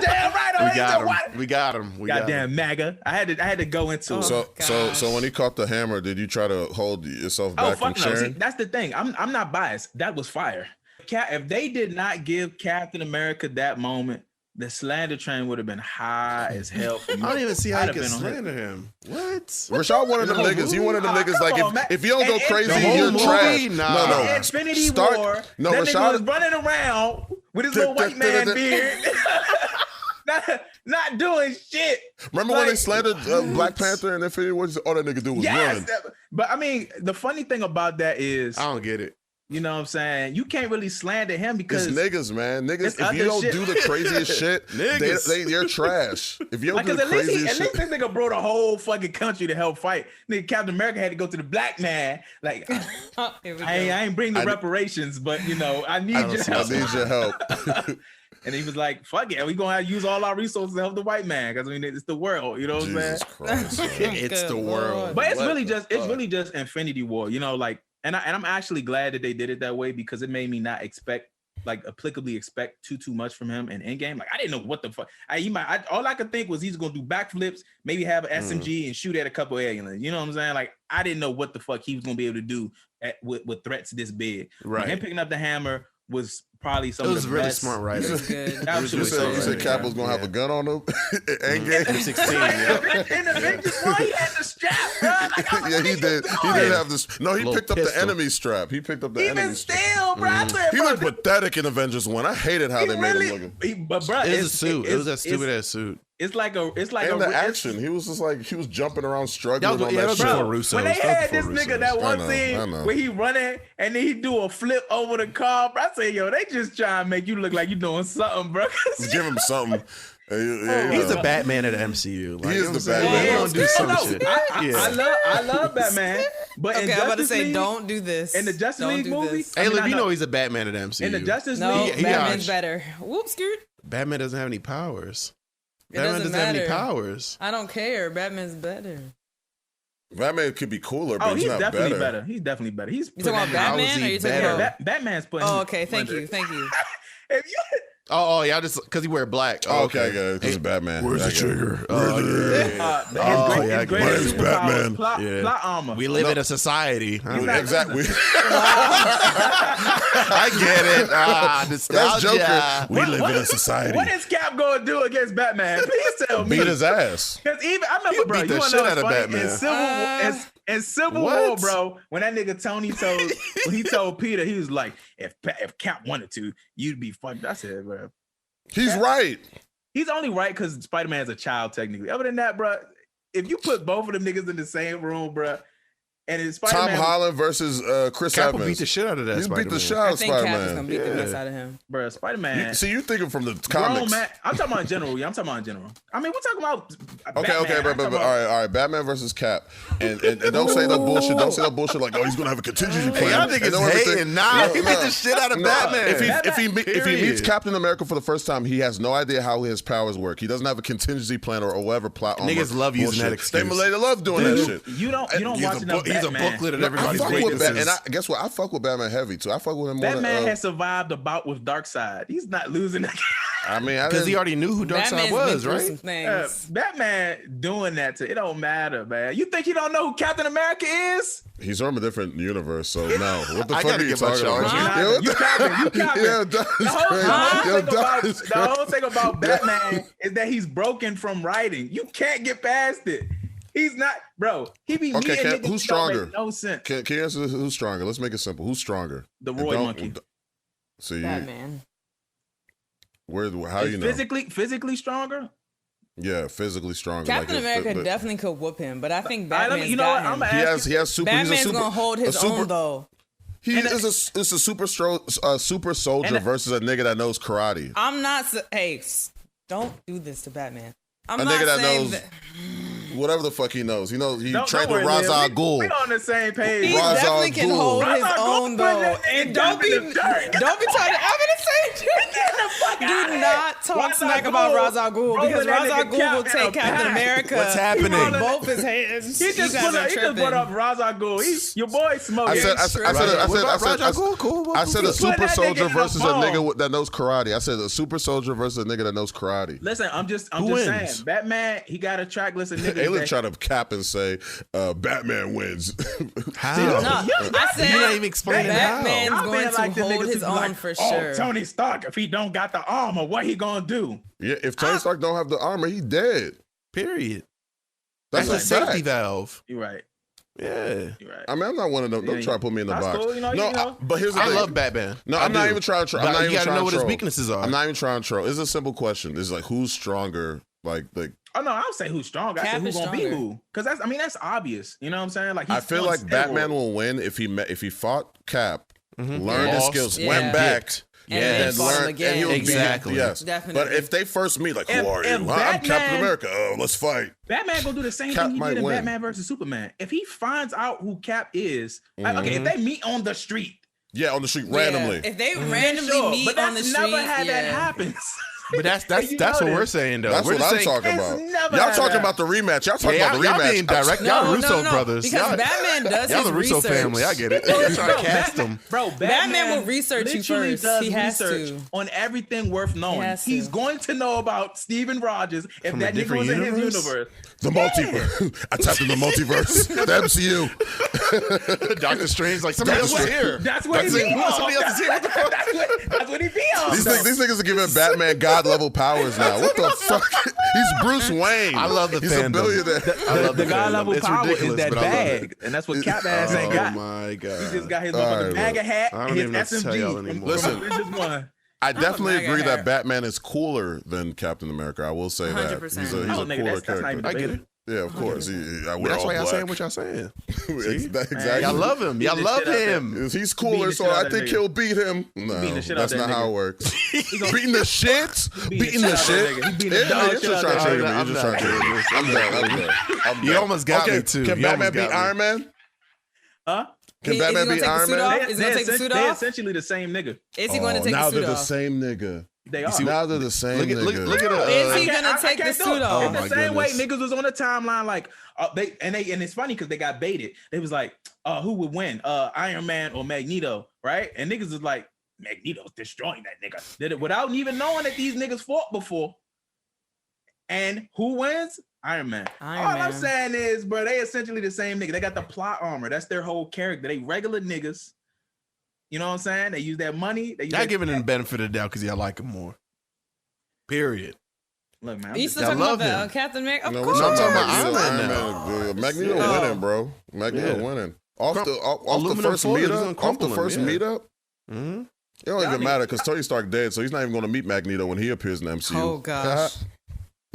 Damn right. We got him. Goddamn MAGA. I had to go into it. So when he caught the hammer, did you try to hold yourself back from sharing? No. See, that's the thing. I'm not biased. That was fire. If they did not give Captain America that moment, the slander train would have been high as hell for me. I don't even see how you can slander him. What? Rashad one of them niggas. He one of them niggas like if you don't go crazy, you're trash. No. Infinity War. No, that nigga was running around with his little white man beard. Not doing shit. Remember when they slandered Black Panther and Infinity War? All that nigga do was run. But I mean, the funny thing about that is I don't get it. You know what I'm saying? You can't really slander him because it's niggas, man. Niggas, if you don't do the craziest shit, they're trash. If you don't do the craziest shit, at least this nigga brought a whole fucking country to help fight. Nigga, Captain America had to go to the black man. Like, I ain't bring the reparations, but you know, I need your help. I need your help. And he was like, fuck it, we gonna have to use all our resources to help the white man. Because I mean it's the world, you know what I'm saying? Christ, it's the world. But it's really just Infinity War, you know, like and I'm actually glad that they did it that way because it made me not expect like applicably expect too much from him in Endgame. Like I didn't know what the fuck. All I could think was he's gonna do backflips, maybe have an SMG and shoot at a couple aliens. You know what I'm saying? Like I didn't know what the fuck he was gonna be able to do with threats this big. Right. Him picking up the hammer was probably some of the really best. smart writing. You said Cap was gonna have a gun on him. Endgame. M16. Yeah. In the Avengers one, he had the strap, bro. Like, Yeah, he did. He did have this. No, he picked up the pistol. enemy strap. He picked up the Even enemy strap. still, bro. I said, He bro, looked pathetic in Avengers 1. I hated how they made him looking. But bro, It was a suit. It was that stupid ass suit. It's like And the action, he was just like he was jumping around, struggling on that was shit. before Russo. when they had this Russo. nigga that one I scene know. where he running and then he do a flip over the car, bro. I say, yo, they just try and make you look like you doing something, bro. Give him something. He's the Batman of the MCU. Like, He is you know the what I'm saying? Batman. He gonna do some shit. I love Batman, but in Okay, I'm about to Justice say, League, don't do this. in the Justice Don't League do movie, this. Hey, look, you know he's a Batman of the MCU. in the Justice No, League, Batman's Hiatus. better. Whoops, skirt. Batman doesn't have any powers. It Batman doesn't have any matter. powers. I don't care. Batman's better. Batman could be cooler, but oh, he's he's not definitely better. better. He's definitely better. He's You talking about How is Batman, he or you talking better? about? Batman's putting. Oh, okay. Thank you. If you, Oh, yeah, just because he wear black. Oh, okay, good. Because it's Batman. Where's the I get it. trigger? Oh, yeah. Oh, yeah, his greatest my name's superpower Batman. is plot armor. We live in a society. Exactly. I get it. That's Nostalgia. Joker. We live in a society. What is Cap going to do against Batman? Please tell me. Beat his ass. Because even I remember, He'll bro, beat you the wanna shit know out of what's funny? Batman. In Civil What? War, bro, when that nigga Tony when he told Peter, he was like, if Cap wanted to, you'd be fucked. I said, bro, He's right. he's only right because Spider-Man's a child, technically. Other than that, bro, if you put both of them niggas in the same room, bro, and it's Tom Spider-Man, Holland versus Chris Cap will Evans. beat the shit out of that. He's beat the Spider-Man. shit out I of think Cap is gonna Spider-Man. beat the Yeah. mess out of him. bro, Spider-Man. See, you thinking from the Grown comics. man. I'm talking about in general. Yeah, I'm talking about in general. I mean, we're talking about Okay, but all right. Batman versus Cap, and don't say that bullshit. Don't say that bullshit like, oh, he's gonna have a contingency plan. Hey, y'all And niggas don't everything- hating. Nah, he beat no. the shit out of No. Batman. If he meets Period. Captain America for the first time, he has no idea how his powers work. He doesn't have a contingency plan or whatever plot. Niggas love using that bullshit. They excuse. love doing that shit. You don't watch enough He's a Batman. booklet of I everybody's fuck with weaknesses. Batman, and guess what? I fuck with Batman heavy too. I fuck with him more Batman than. has survived a bout with Darkseid. He's not losing. I mean, Because he already knew who Darkseid Batman's was, been through right? some things. Batman doing that to it don't matter, man. You think he don't know who Captain America is? he's from a different universe, so no. What the I fuck gotta are you get my talking charge. about? Huh? You capping. Yeah, that is crazy. The whole thing about Batman is that he's broken from writing. You can't get past it. He's not, bro. He be Okay, meeting niggas who's that don't make stronger? No sense. Can you answer this? Who's stronger? Let's make it simple. Who's stronger? The And Roy don't- Monkey. So you, Batman. how Is you know? physically stronger? Yeah, physically stronger. Captain Like, America but definitely could whoop him, but I think All right, Batman's you know got what? I'm him. gonna he ask has you. super. Batman's he's a super, gonna hold his own though. He is a super soldier versus a nigga that knows karate. I'm not. Hey, don't do this to Batman. I'm A not nigga that saying knows whatever the fuck he knows. He knows he Don't trained worry, with Ra's Liv. al Ghul. We on the same page. He Ra's al definitely can Ghul. hold Ra's his al Ghul own though. put it And in don't be the dirt. trying to. I'm gonna say do not talk smack about Ra's al Ghul because Ra's al Ghul will take Captain America. What's happening? Both his hands. He just put up Ra's al Ghul. Your boy smoking. I said a What super that soldier nigga in the versus a phone. nigga that knows karate. I said a super soldier versus a nigga that knows karate. Listen, I'm just wins? saying. Batman, he got a track list of niggas. Alien that- try to cap and say Batman wins. How? No, I said You're not even explaining Batman's how. I'm going being to like the hold niggas his who be own like, for oh, sure. Tony Stark, if he don't got the armor, what he gonna do? Yeah, if Tony Stark don't have the armor, he dead. Period. That's That's a a safety fact. valve. You're right. Yeah. You're right. I mean, I'm not one of them. Don't Yeah, try to put me in the that's box. cool, you know, No, but here's the I thing. love Batman. No, I I'm not do. even trying to troll. But I'm not you even gotta trying know to what his troll. weaknesses are. I'm not even trying to troll. It's a simple question. It's like, who's stronger? Like Oh no, I don't say who's stronger. I Cap say who's is gonna be stronger. who. Because that's obvious. You know what I'm saying? Like I he's feel on like Batman steroids. will win if he fought Cap, learned his Lost, skills, yeah. went back, And and then fought him learned, again. and he would Exactly. beat him. Yes, Definitely. But if they first meet, like, If- who are you? if I'm Captain Batman- America. Oh, let's fight. Batman gonna do the same Cap thing he might did in win. Batman versus Superman. If he finds out who Cap is, like, okay, if they meet on the street, Yeah, on the street Yeah, randomly. If they randomly sure, meet but on the that's street, never had that yeah. happen. But that's what we're saying though. That's we're what just I'm saying, talking about. never Y'all had talking that. about the rematch. Y'all talking Yeah, about the y'all rematch. being direct. Y'all Russo brothers. Because Y'all, Batman does y'all his the Russo research. family. I get it. Y'all trying to cast them. Bro, Batman will research you literally first. does He has research to. on everything worth knowing. has to. He's going to know about Steven Rogers if From a that nigga different was in his universe? universe. The multiverse. I tapped in the multiverse. The MCU. Doctor Strange, like somebody else is here. That's what he That's be it. on. Somebody else is here. What the fuck? That's what he be on. These niggas are giving Batman God level powers now. What the fuck? He's Bruce Wayne. I love the He's fandom. a billionaire. I love The God fandom. level It's power is ridiculous, that but I love bag, it. and that's what Cap ass ain't Oh got. my god. He just got his All motherfucking right, bag of hat I don't and his even know what to tell y'all SMG. anymore. Listen. Avengers 1. I definitely mega agree hair. that Batman is cooler than Captain America. I will say that. 100%. He's a Oh, cooler nigga, that's not character. even I get it. debatable. Yeah, of course. That's why y'all saying what y'all saying. Exactly. Y'all love him. Y'all Beat the love shit out there. him. He's cooler, Beating the so shit out I that think nigga. he'll beat him. No, beating the shit out that's that not how it nigga. works. gonna- Beating the shit? Beating the shit? He beating the Yeah, dog you're shit just out trying to that trigger me. nigga. You're just trying to trigger me. I'm done. You almost got me, too. Can You Batman almost beat got me. Iron Man? Huh? Can Is he Batman gonna beat take the Iron suit Man? off? Is he gonna take the suit They're off? essentially the same nigga. Is he going to take now the suit they're the off? same nigga. They are. Now they're the same Look at nigga. look at Is a. he gonna take the suit off? Oh, my the same way goodness. niggas was on the timeline like and it's funny because they got baited. They was like, who would win, Iron Man or Magneto, right? And niggas was like, Magneto's destroying that nigga. Did it without even knowing that these niggas fought before. And who wins? Iron Man. Iron All I'm Man. saying is, bro, they essentially the same nigga. They got the plot armor. That's their whole character. They regular niggas. You know what I'm saying? They use that money. They use Y'all that- giving him the benefit of the doubt because y'all like him more. Period. Look, man. I'm Are you just- still I talking about love the him. Captain America? Of No, course. we're not talking about about Iron Man Man. Magneto Oh. winning, bro. Magneto Yeah. winning. Off the Aluminum first foil is gonna meetup. Off crumple the him, first yeah. meetup. Mm-hmm. It don't Y'all even need- matter because Tony Stark dead, so he's not even going to meet Magneto when he appears in the MCU. Oh, gosh.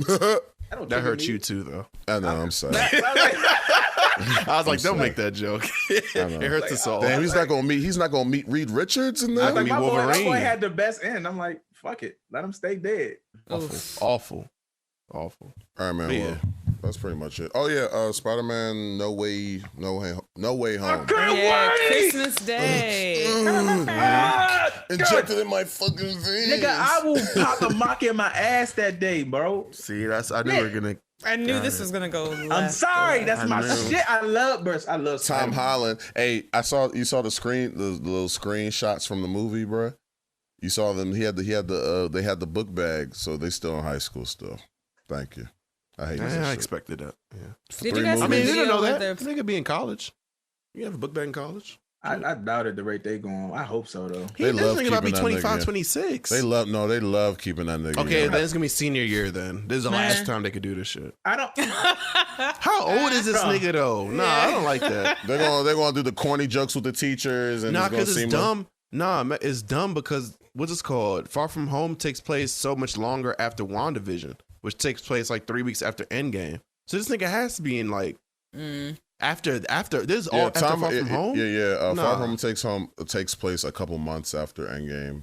I don't That trigger hurts me. you too, though. I know. I'm sorry. I was like, don't sorry. make that joke. It know. hurts us all. Damn, he's not going to meet. He's not going to meet Reed Richards in I there. was like, mean, my boy Wolverine. had the best end. I'm like, fuck it. Let him stay dead. Awful. All right, man. But yeah. Well, that's pretty much it. Oh yeah, Spider-Man, No Way Home. Yeah, Christmas Day. Injected in my fucking veins. Nigga, I will pop a mock in my ass that day, bro. See, I knew we were gonna. I knew this was going to go left. I'm sorry. That's I my know. shit. I love Burst. I love Tom Spider-Man. Holland. Hey, you saw the little screenshots from the movie, bro. You saw them. They had the book bag, so they still in high school still. Thank you. I hate this I shit. expected that. Yeah. Did you guys I see mean, the you video don't know with that. the Nigga be in college. You have a book bag in college. I doubt at the rate they going. I hope so though. They love This nigga about to be keeping that 25, nigga. 26. They love keeping that nigga. Okay, young. then it's gonna be senior year. Then this is the last time they could do this shit. I don't. How old is this Bro. nigga though? Nah, I don't like that. They're gonna do the corny jokes with the teachers and Nah, it's gonna because seem it's dumb. Nah, it's dumb because what's this called? Far From Home takes place so much longer after WandaVision, which takes place like 3 weeks after Endgame. So this nigga has to be in like after this is all after Far From Home. Yeah. Nah. Far From Home takes place a couple months after Endgame.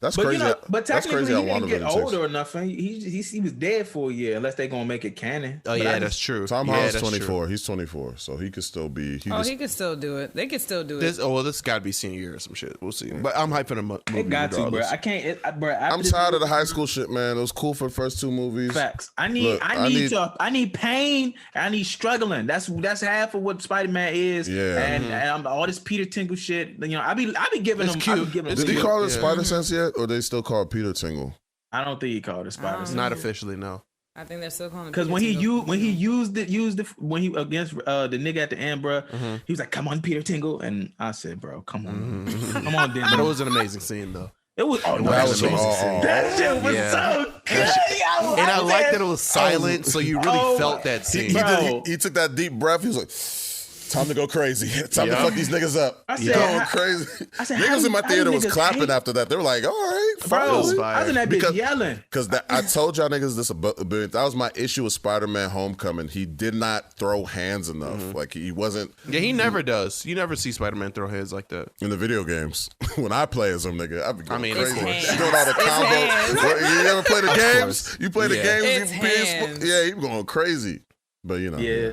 That's But crazy. you know, but That's technically crazy he how didn't get WandaVision takes. older or nothing. He was dead for a year unless they gonna make it canon. Oh But yeah, I that's just- true. Tom yeah, Holland's that's 24. true. He's 24, so he could still be. he could still do it. They could still do it. This got to be senior year or some shit. We'll see. But I'm hyping him up. It got to, bro. I can't, bro. I'm tired of the high school shit, man. It was cool for the first two movies. Facts. I Look, need pain. I need struggling. That's half of what Spider-Man is. Yeah. And all this Peter Tingle shit. You know, I be giving It's him. cute. I be giving him Did he cute. call it Yeah. Spider Sense yet, or they still call it Peter Tingle? I don't think he called it Spider. Um, Not officially, no. I think they're still calling it. Because when he used it when he against the nigga at the end, bro, he was like, "Come on, Peter Tingle," and I said, "Bro, come on, come on, But it then." was an amazing scene though. It was That was amazing all. that shit was Yeah. so good. And I like that it was silent, so you really Oh, felt that scene. He took that deep breath. He was like, time to go crazy. Time to Yeah. fuck these niggas up. I said, Going how- crazy. I said, how niggas do- in my how do theater was niggas clapping hate- after that. They were like, all right, Bro, I was fire. in that bitch Because- yelling. Because I told y'all niggas this that was my issue with Spider-Man Homecoming. He did not throw hands enough. Like he wasn't Yeah, he never does. You never see Spider-Man throw hands like that. in the video games. When I play as him, nigga, I be going mean, crazy. it's Doing all the hands. combos. You ever play the games? You play the Yeah. games? It's you PS4? hands. Yeah, he going crazy. But you know, Yeah.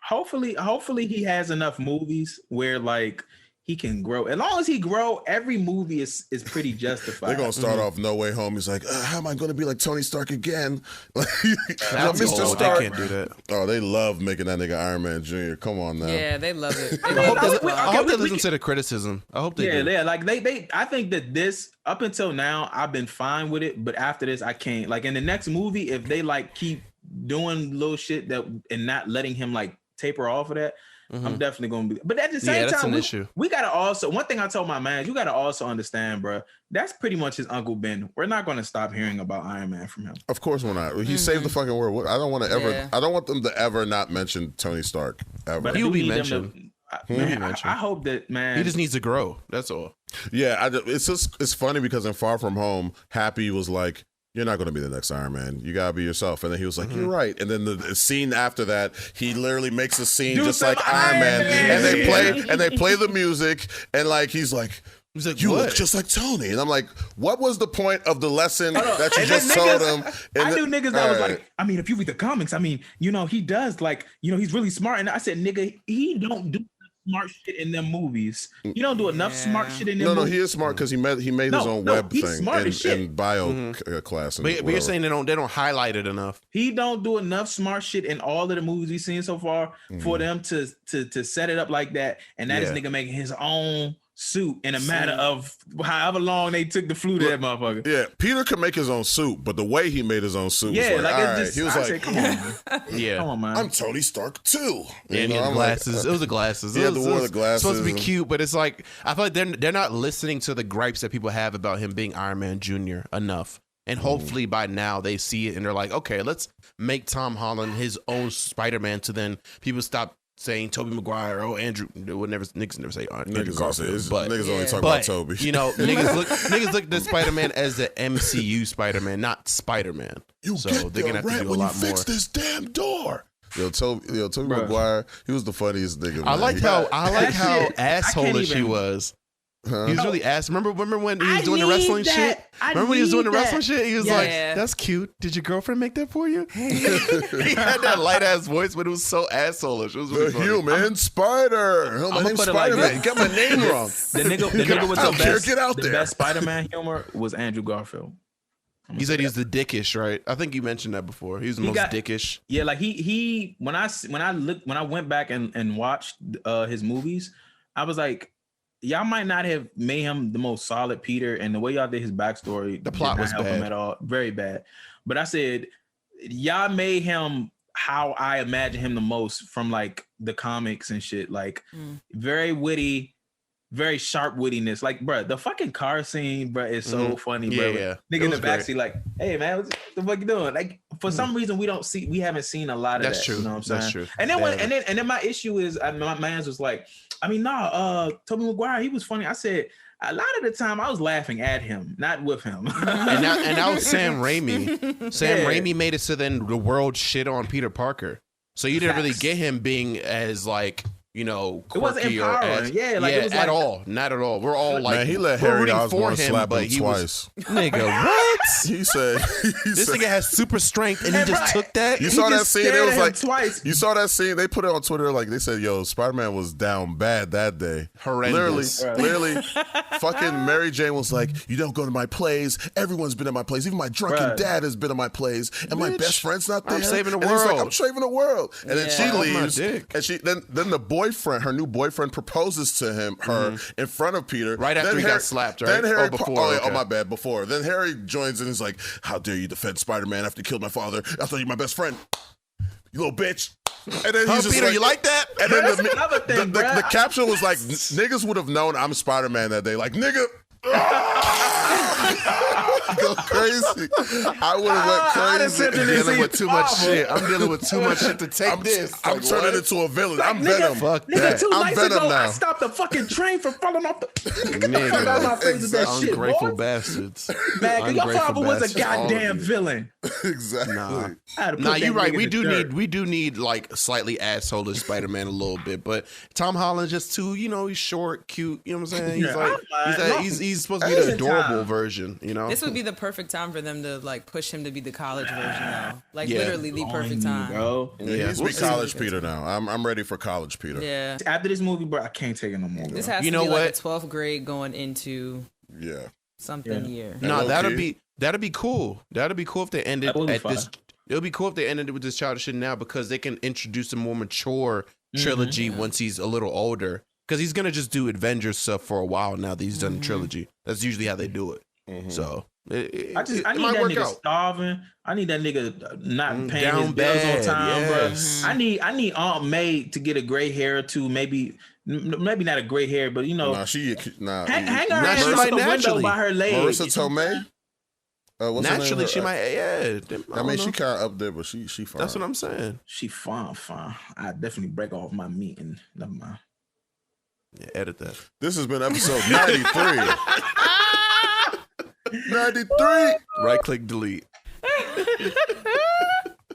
Hopefully he has enough movies where like he can grow. As long as he grow, every movie is pretty justified. They're gonna start off No Way Home. He's like, how am I gonna be like Tony Stark again? Mr. Stark. They can't do that. Oh, they love making that nigga Iron Man Jr. Come on now. Yeah, they love it. I hope they listen to the criticism. I hope they do. Yeah, like they I think that this up until now I've been fine with it, but after this I can't. Like in the next movie, if they like keep doing little shit that and not letting him like taper off of that, I'm definitely gonna be. But at the same time, we gotta also. One thing I told my man, you gotta also understand, bro. That's pretty much his Uncle Ben. We're not gonna stop hearing about Iron Man from him. Of course we're not. He saved the fucking world. I don't want to ever. Yeah. I don't want them to ever not mention Tony Stark ever. But he'll be mentioned. I hope that, man. He just needs to grow. That's all. Yeah, it's funny because in Far From Home, Happy was like, you're not going to be the next Iron Man. You got to be yourself. And then he was like, you're right. And then the scene after that, he literally makes a scene just like Iron Man. And they play the music. And like, he's like, you look just like Tony. And I'm like, what was the point of the lesson that you just told him? I knew niggas that was like, I mean, if you read the comics, I mean, he does like, he's really smart. And I said, nigga, he don't do smart shit in them movies. You don't do enough smart shit in them movies. No, he is smart because he made his own web thing in bio class. But you're saying they don't highlight it enough. He don't do enough smart shit in all of the movies we've seen so far for them to set it up like that. And that is nigga making his own suit in a matter of however long they took to flew that motherfucker. Yeah, Peter could make his own suit, but the way he made his own suit was like all right. He was like, come on, man. Come on, man. I'm Tony Stark too. Yeah, the glasses. It was the glasses. Yeah, the glasses. Supposed to be cute, but it's like I feel like they're not listening to the gripes that people have about him being Iron Man Jr. enough. And hopefully by now they see it and they're like, okay, let's make Tom Holland his own Spider-Man. So then people stop saying Tobey Maguire, Andrew. Niggas never say Andrew Garfield, but niggas only talk about Tobey. Niggas look at Spider-Man as the MCU Spider-Man, not Spider-Man. So they're gonna have to do a lot more. Fix this damn door. Tobey Maguire, he was the funniest nigga. I like how assholeish he was. Huh? He was really ass. Remember when he was doing the wrestling shit? Remember when he was doing the wrestling shit? He was like, "That's cute. Did your girlfriend make that for you?" He had that light ass voice, but it was so assholeish. It was really funny. Human Spider. My name's Spider-Man. Like, got my name wrong. The nigga with the best Spider-Man humor was Andrew Garfield. He said he's the dickish, right? I think you mentioned that before. He was the most dickish. Yeah, like he when I went back and watched his movies, I was like, y'all might not have made him the most solid Peter, and the way y'all did his backstory, the plot was help bad. him at all, very bad. But I said, y'all made him how I imagine him the most from like the comics and shit, like very witty, very sharp wittiness. Like, bro, the fucking car scene, bro, is so funny, bro. Yeah. Nigga in the backseat, like, hey man, what the fuck you doing? Like, for some reason we haven't seen a lot of that. True. You know what I'm saying? That's true. And then my issue is, my man's was like, I mean, Tobey Maguire, he was funny. I said, a lot of the time I was laughing at him, not with him. and that was Sam Raimi. Sam Raimi made it so then the world shit on Peter Parker. So you didn't really get him being as like, quirky it wasn't empowering. It was at all. Not at all. We're all like, man, he let Harry Osborn slap him twice. Nigga, what? He said, this nigga has super strength and he just took that. You saw that scene? It was like twice. You saw that scene? They put it on Twitter. Like they said, yo, Spider-Man was down bad that day. Horrendous. Literally, fucking Mary Jane was like, you don't go to my plays. Everyone's been at my plays. Even my drunken dad has been at my plays, and my best friend's not there. I'm saving the and world. He's like, I'm saving the world. And then she leaves, and she then the boyfriend, her new boyfriend, proposes to her in front of Peter. Right after he got slapped, right? Then Harry, before. Oh my bad, before. Then Harry joins in and is like, how dare you defend Spider-Man after you killed my father? I thought you were my best friend. You little bitch. And then he's just Peter, like, you like that? And then that's another thing, the caption was like, niggas would have known I'm Spider-Man that day. Like, nigga. Go crazy. I would have went crazy. I'm dealing with too much shit. I'm dealing with too much shit to take this. I'm turning into a villain. Like, I'm Venom. Fuck nigga, that. 2 I'm nights Venom ago, now. I stopped the fucking train from falling off the Nigga, out of my face with that shit, ungrateful boy. bastards. Man, your father was a goddamn villain. villain. Exactly. Nah, you're right. We do need like slightly asshole Spider-Man a little bit, but Tom Holland's just too, he's short, cute. You know what I'm saying? He's like he's supposed to be the adorable version. This would would be the perfect time for them to like push him to be the college version though. Like Yeah. literally the perfect time. bro. Yeah, he needs to be college Peter now. I'm ready for college Peter. Yeah. After this movie, bro, I can't take it no more. Bro. This has You to know be like what? a 12th grade going into Yeah. something year. No, low that'd key. be cool. That'd be cool if they ended That would be at this. fine. It would be cool if they ended with this childish shit now because they can introduce a more mature trilogy once he's a little older. Because he's gonna just do Avengers stuff for a while now that he's done the trilogy. That's usually how they do it. So I it need might that work nigga out. starving. I need that nigga not paying Down his bills bad, on time, yes. bro. I need Aunt May to get a gray hair or two, maybe not a gray hair, but you know, Nah, hang her Nah, ass she out might the window naturally. by her leg. Marissa Tomei. What's her name? Naturally, she might. Yeah, I mean, she kind of up there, but she fine. That's what I'm saying. She fine. I definitely break off my meat and never mind. Yeah, edit that. This has been episode 93. 93. Right click, delete.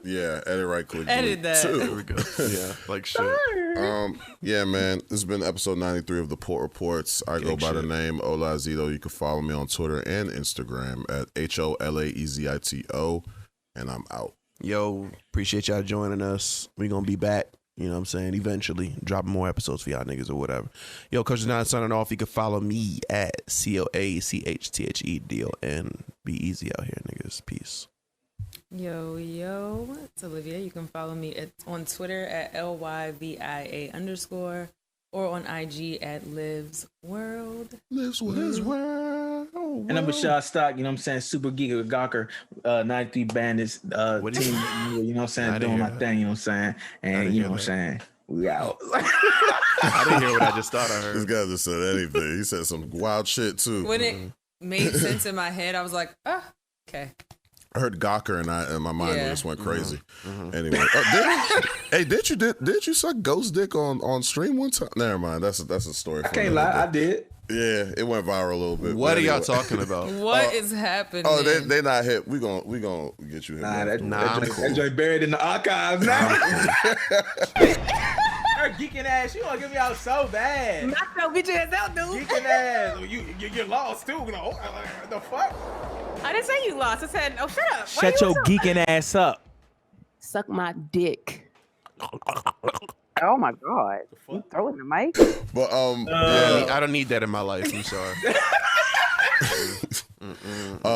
Yeah, edit right click. Edit that. There we go. Yeah, like shit. Yeah, man. This has been episode 93 of the Port Reports. I go by the name Ola Zito. You can follow me on Twitter and Instagram at HOLAEZITO. And I'm out. Yo, appreciate y'all joining us. We gonna be back. You know what I'm saying? Eventually, dropping more episodes for y'all niggas or whatever. Yo, Coach Nine signing off. You can follow me at COACHTHEDON. Be easy out here, niggas. Peace. Yo, it's Olivia. You can follow me on Twitter at LYVIA_ or on IG at Lives World. Lives World. And I'm Rashad Stock, you know what I'm saying? Super Geek of Gawker, 93 Bandits, What is team, it? you know what I'm I saying? didn't Doing hear my that. thing, you know what I'm saying? And you know what I'm saying? We out. I didn't hear what I just thought I This heard. guy just said anything. He said some wild shit, too. When it made sense in my head, I was like, okay. I heard Gawker and my mind Yeah. just went crazy. Anyway, did you suck ghost dick on stream one time? Never mind. That's a story. I can't lie, I did. Yeah, it went viral a little bit. What but are y'all anyway. talking about? What is happening? Oh, they not hip. We gonna get you hip. Nah, that I'm joint- cool. that joint buried in the archives now. Her geeking ass, you wanna get me out so bad. Knock your bitch ass out, dude. Geeking ass. You're lost too. You know, what the fuck? I didn't say you lost. I said, oh, shut up. Why Shut you your so- geeking ass up. Suck my dick. Oh my god! You throwing the mic? But I don't need that in my life. I'm sorry.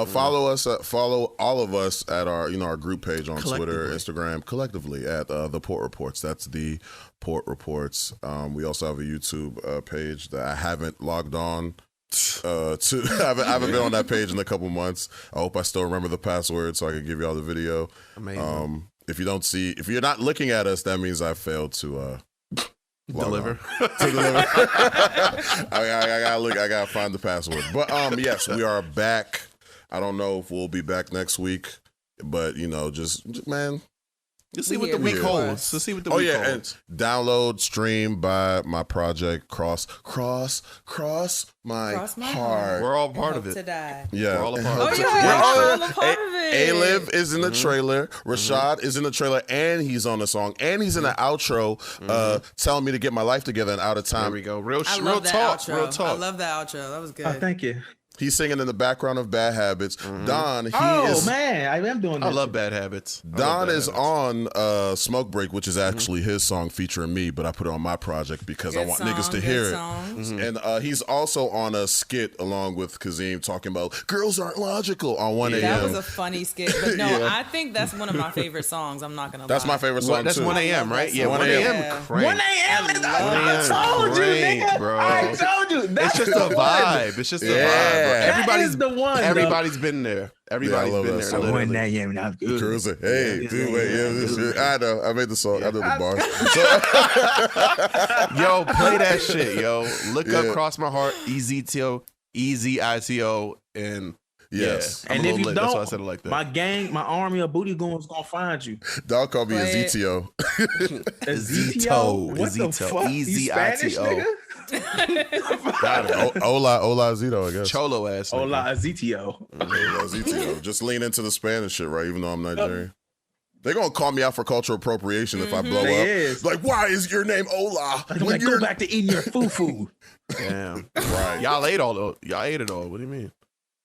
follow all of us at our group page on Twitter, Instagram, collectively at the Port Reports. That's the Port Reports. We also have a YouTube page that I haven't logged on to. I haven't been on that page in a couple months. I hope I still remember the password so I can give y'all the video. Amazing. If you're not looking at us, that means I failed to Deliver. I gotta find the password. But yes, we are back. I don't know if we'll be back next week, but just man. Let's see what the Yeah, week yeah. holds. Let's see what the Oh week yeah, holds. and download, stream, buy my project, cross my heart. We're all part of Hope it. to die. Yeah, We're all a part Oh, of it. yeah, We're all we're all a part of it. A-Liv is in the trailer. Rashad is in the trailer, and he's on the song, and he's in the outro, telling me to get my life together and out of There time. we go. Real I real love that talk. outro. Real I talk. love that outro. That was good. Oh, thank you. He's singing in the background of Bad Habits. Don, Man, I am doing that. I love Bad Habits. Don is on Smoke Break, which is actually his song featuring me, but I put it on my project because I Good want song, niggas to good hear song. it. And he's also on a skit along with Kazim talking about girls aren't logical on 1 a.m. That was a funny skit. But no, Yeah. I think that's one of my favorite songs. I'm not going to lie. That's my favorite song, That's too. 1 a.m., love right? that Yeah, song. 1 a.m. Yeah. Crank. 1 a.m. is I told you, crank, nigga. bro. I told you. It's That's just the a vibe. It's just a vibe. Bro. Yeah. Everybody's That is the one, Everybody's been there. Everybody's love been that there. song. Literally. Cruising. Hey, dude, wait, yeah, this shit. I know. I made the song. I did the bars. Yo, play that shit, yo. Look Yeah. up Cross My Heart, EZTO, EZITO, and Yes. yeah, I'm And a if little you lit. don't, That's why I said it like that. my gang, my army of booty goons gonna find you. Dog called me a Play it. ZTO. Zito. What the Zito. fuck? You Spanish, EZITO. nigga? Hola, Zito, I guess. Cholo ass. nigga. Hola, Azitio. Hola, ZTO. Just lean into the Spanish shit, right? Even though I'm Nigerian. They're going to call me out for cultural appropriation if I blow They up. is. Like, why is your name Ola? I'm like, go back to eating your foo-foo. Damn. Right. Y'all ate all. Y'all ate it all. What do you mean?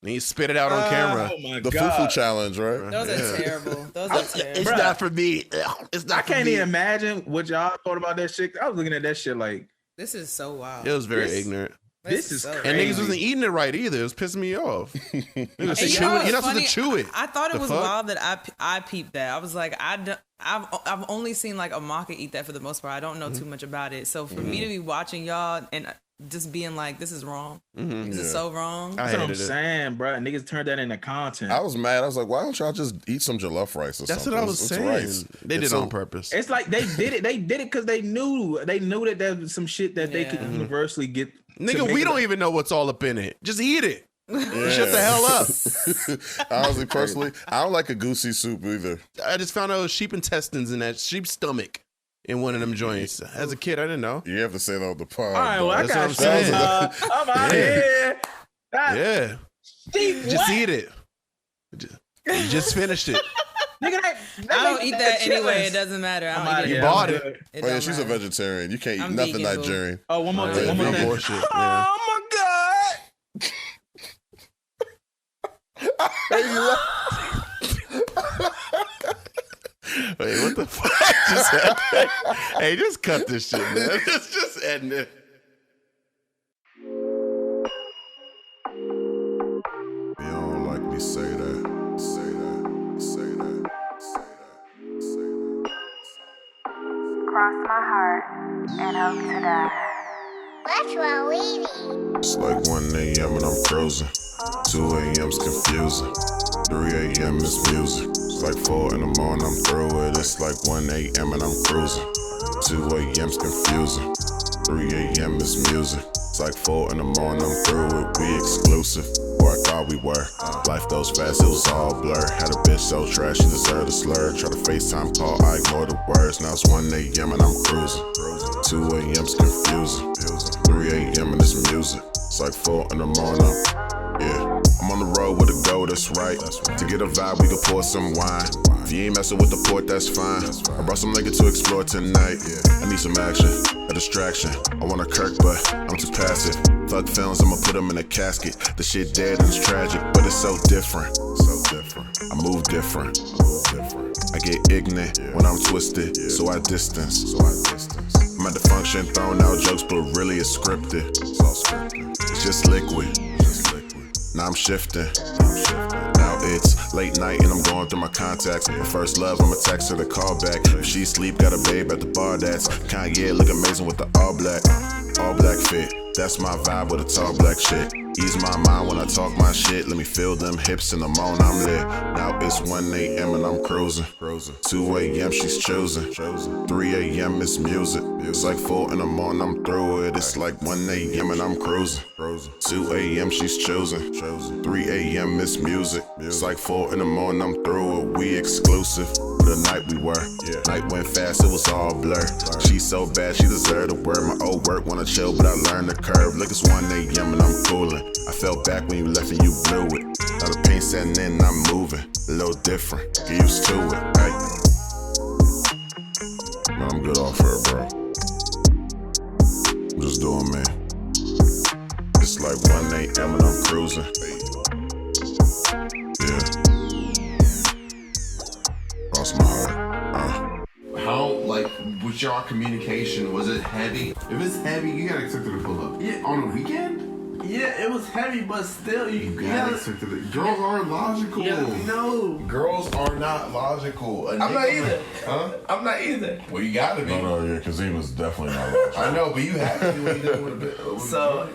And he spit it out on camera. Oh my The God. Fufu challenge, right? Those are terrible. Those are terrible. It's not for me. It's not I for can't me. even imagine what y'all thought about that shit. I was looking at that shit like, This is so wild. It was very This- ignorant. this is so crazy. And niggas wasn't eating it right either. It was pissing me off. Niggas And chew you know it. what's You're not supposed to funny? chew it. I thought it The was fuck? wild that I peeped that. I was like, I've only seen like Amaka eat that for the most part. I don't know too much about it. So for me to be watching y'all and just being like, this is wrong. This is so wrong. I That's what I'm hated it. saying, bro. Niggas turned that into content. I was mad. I was like, why don't y'all just eat some jollof rice or That's something? what I was It's saying. rice. They did It's it on so- purpose. It's like they did it. They did it because they knew that there was some shit that they could Yeah. universally get. to Nigga, make we it don't a- even know what's all up in it. Just eat it. Yeah. Shut the hell up. Honestly, personally, I don't like a goosey soup either. I just found out sheep intestines in that sheep stomach in one of them joints. As a kid, I didn't know. You have to say that on the pod. All right, well, I That's got what I'm shit. saying. I'm out Yeah. here. Yeah. Just What? eat it. You just finished it. Nigga, that I don't eat that chillin'. anyway. It doesn't matter. I I'm don't outta eat here. it. bought I'm it. good. It Oh yeah, don't she's a matter. vegetarian. You can't eat I'm nothing vegan, boo. Nigerian. Oh, one more Yeah, thing. One more no thing. bullshit. Yeah. Oh my God. Wait, what the fuck just happened? Hey, just cut this shit, man. Just end it. You don't like me say that. Say that. Say that. Say that. Say that. Cross my heart and hope to die. What's wrong with me? It's like 1 a.m. and I'm cruising. 2 a.m.'s confusing. 3 a.m. is music. It's like 4 in the morning, I'm through it. It's like 1 a.m. and I'm cruising. 2 a.m.'s confusing. 3 a.m. is music. It's like 4 in the morning, I'm through it. We exclusive, or I thought we were. Life goes fast, it was all blur. Had a bitch so trash, she deserved a slur. Try to FaceTime call, I ignore the words. Now it's 1 a.m. and I'm cruising. 2 a.m.'s confusing. 3 a.m. and it's music. It's like 4 in the morning, yeah. I'm on the road with a goal, that's right. To get a vibe, we could pour some wine. If you ain't messing with the port, that's fine. I brought some nigga to explore tonight. I need some action, a distraction. I want a Kirk, but I'm too passive. Fuck films, I'ma put them in a casket. The shit dead and it's tragic, but it's so different. So different. I move different. I get ignorant when I'm twisted, so I distance. I'm at the function, throwing out jokes, but really it's scripted. It's all scripted. It's just liquid. Now I'm shifting. Now it's late night and I'm going through my contacts. My first love, I'ma text her to call back. If she sleep, got a babe at the bar. That's Kanye, look amazing with the all black fit. That's my vibe with a tall black shit. Ease my mind when I talk my shit. Let me feel them hips in the morning, I'm lit. Now it's 1 a.m. and I'm cruising. 2 a.m. she's choosing. 3 a.m. it's music. It's like 4 in the morning, I'm through it. It's like 1 a.m. and I'm cruising. 2 a.m. she's choosing. 3 a.m. it's music. It's like 4 in the morning, I'm through it. We exclusive. The night we were. Night went fast, it was all blur. She's so bad, she deserved a word. My old work wanna chill, but I learned the curve. Look, it's 1 a.m. and I'm coolin'. I felt back when you left and you blew it. Now the pain setting in and I'm moving. A little different, get used to it. Hey. Man, I'm good off her, bro. I'm just doing me. It's like 1 a.m. and I'm cruising. Yeah. Lost my heart. How, like, with your communication, was it heavy? If it's heavy, you gotta expect her to pull up. Yeah. On a weekend? Yeah, it was heavy, but still, You gotta expect her to. Girls aren't logical. no. Girls are not logical. I'm not either. Huh? I'm not either. Well, you gotta be. No, yeah, because he was definitely not logical. I know, but you have to when you deal with a bit. So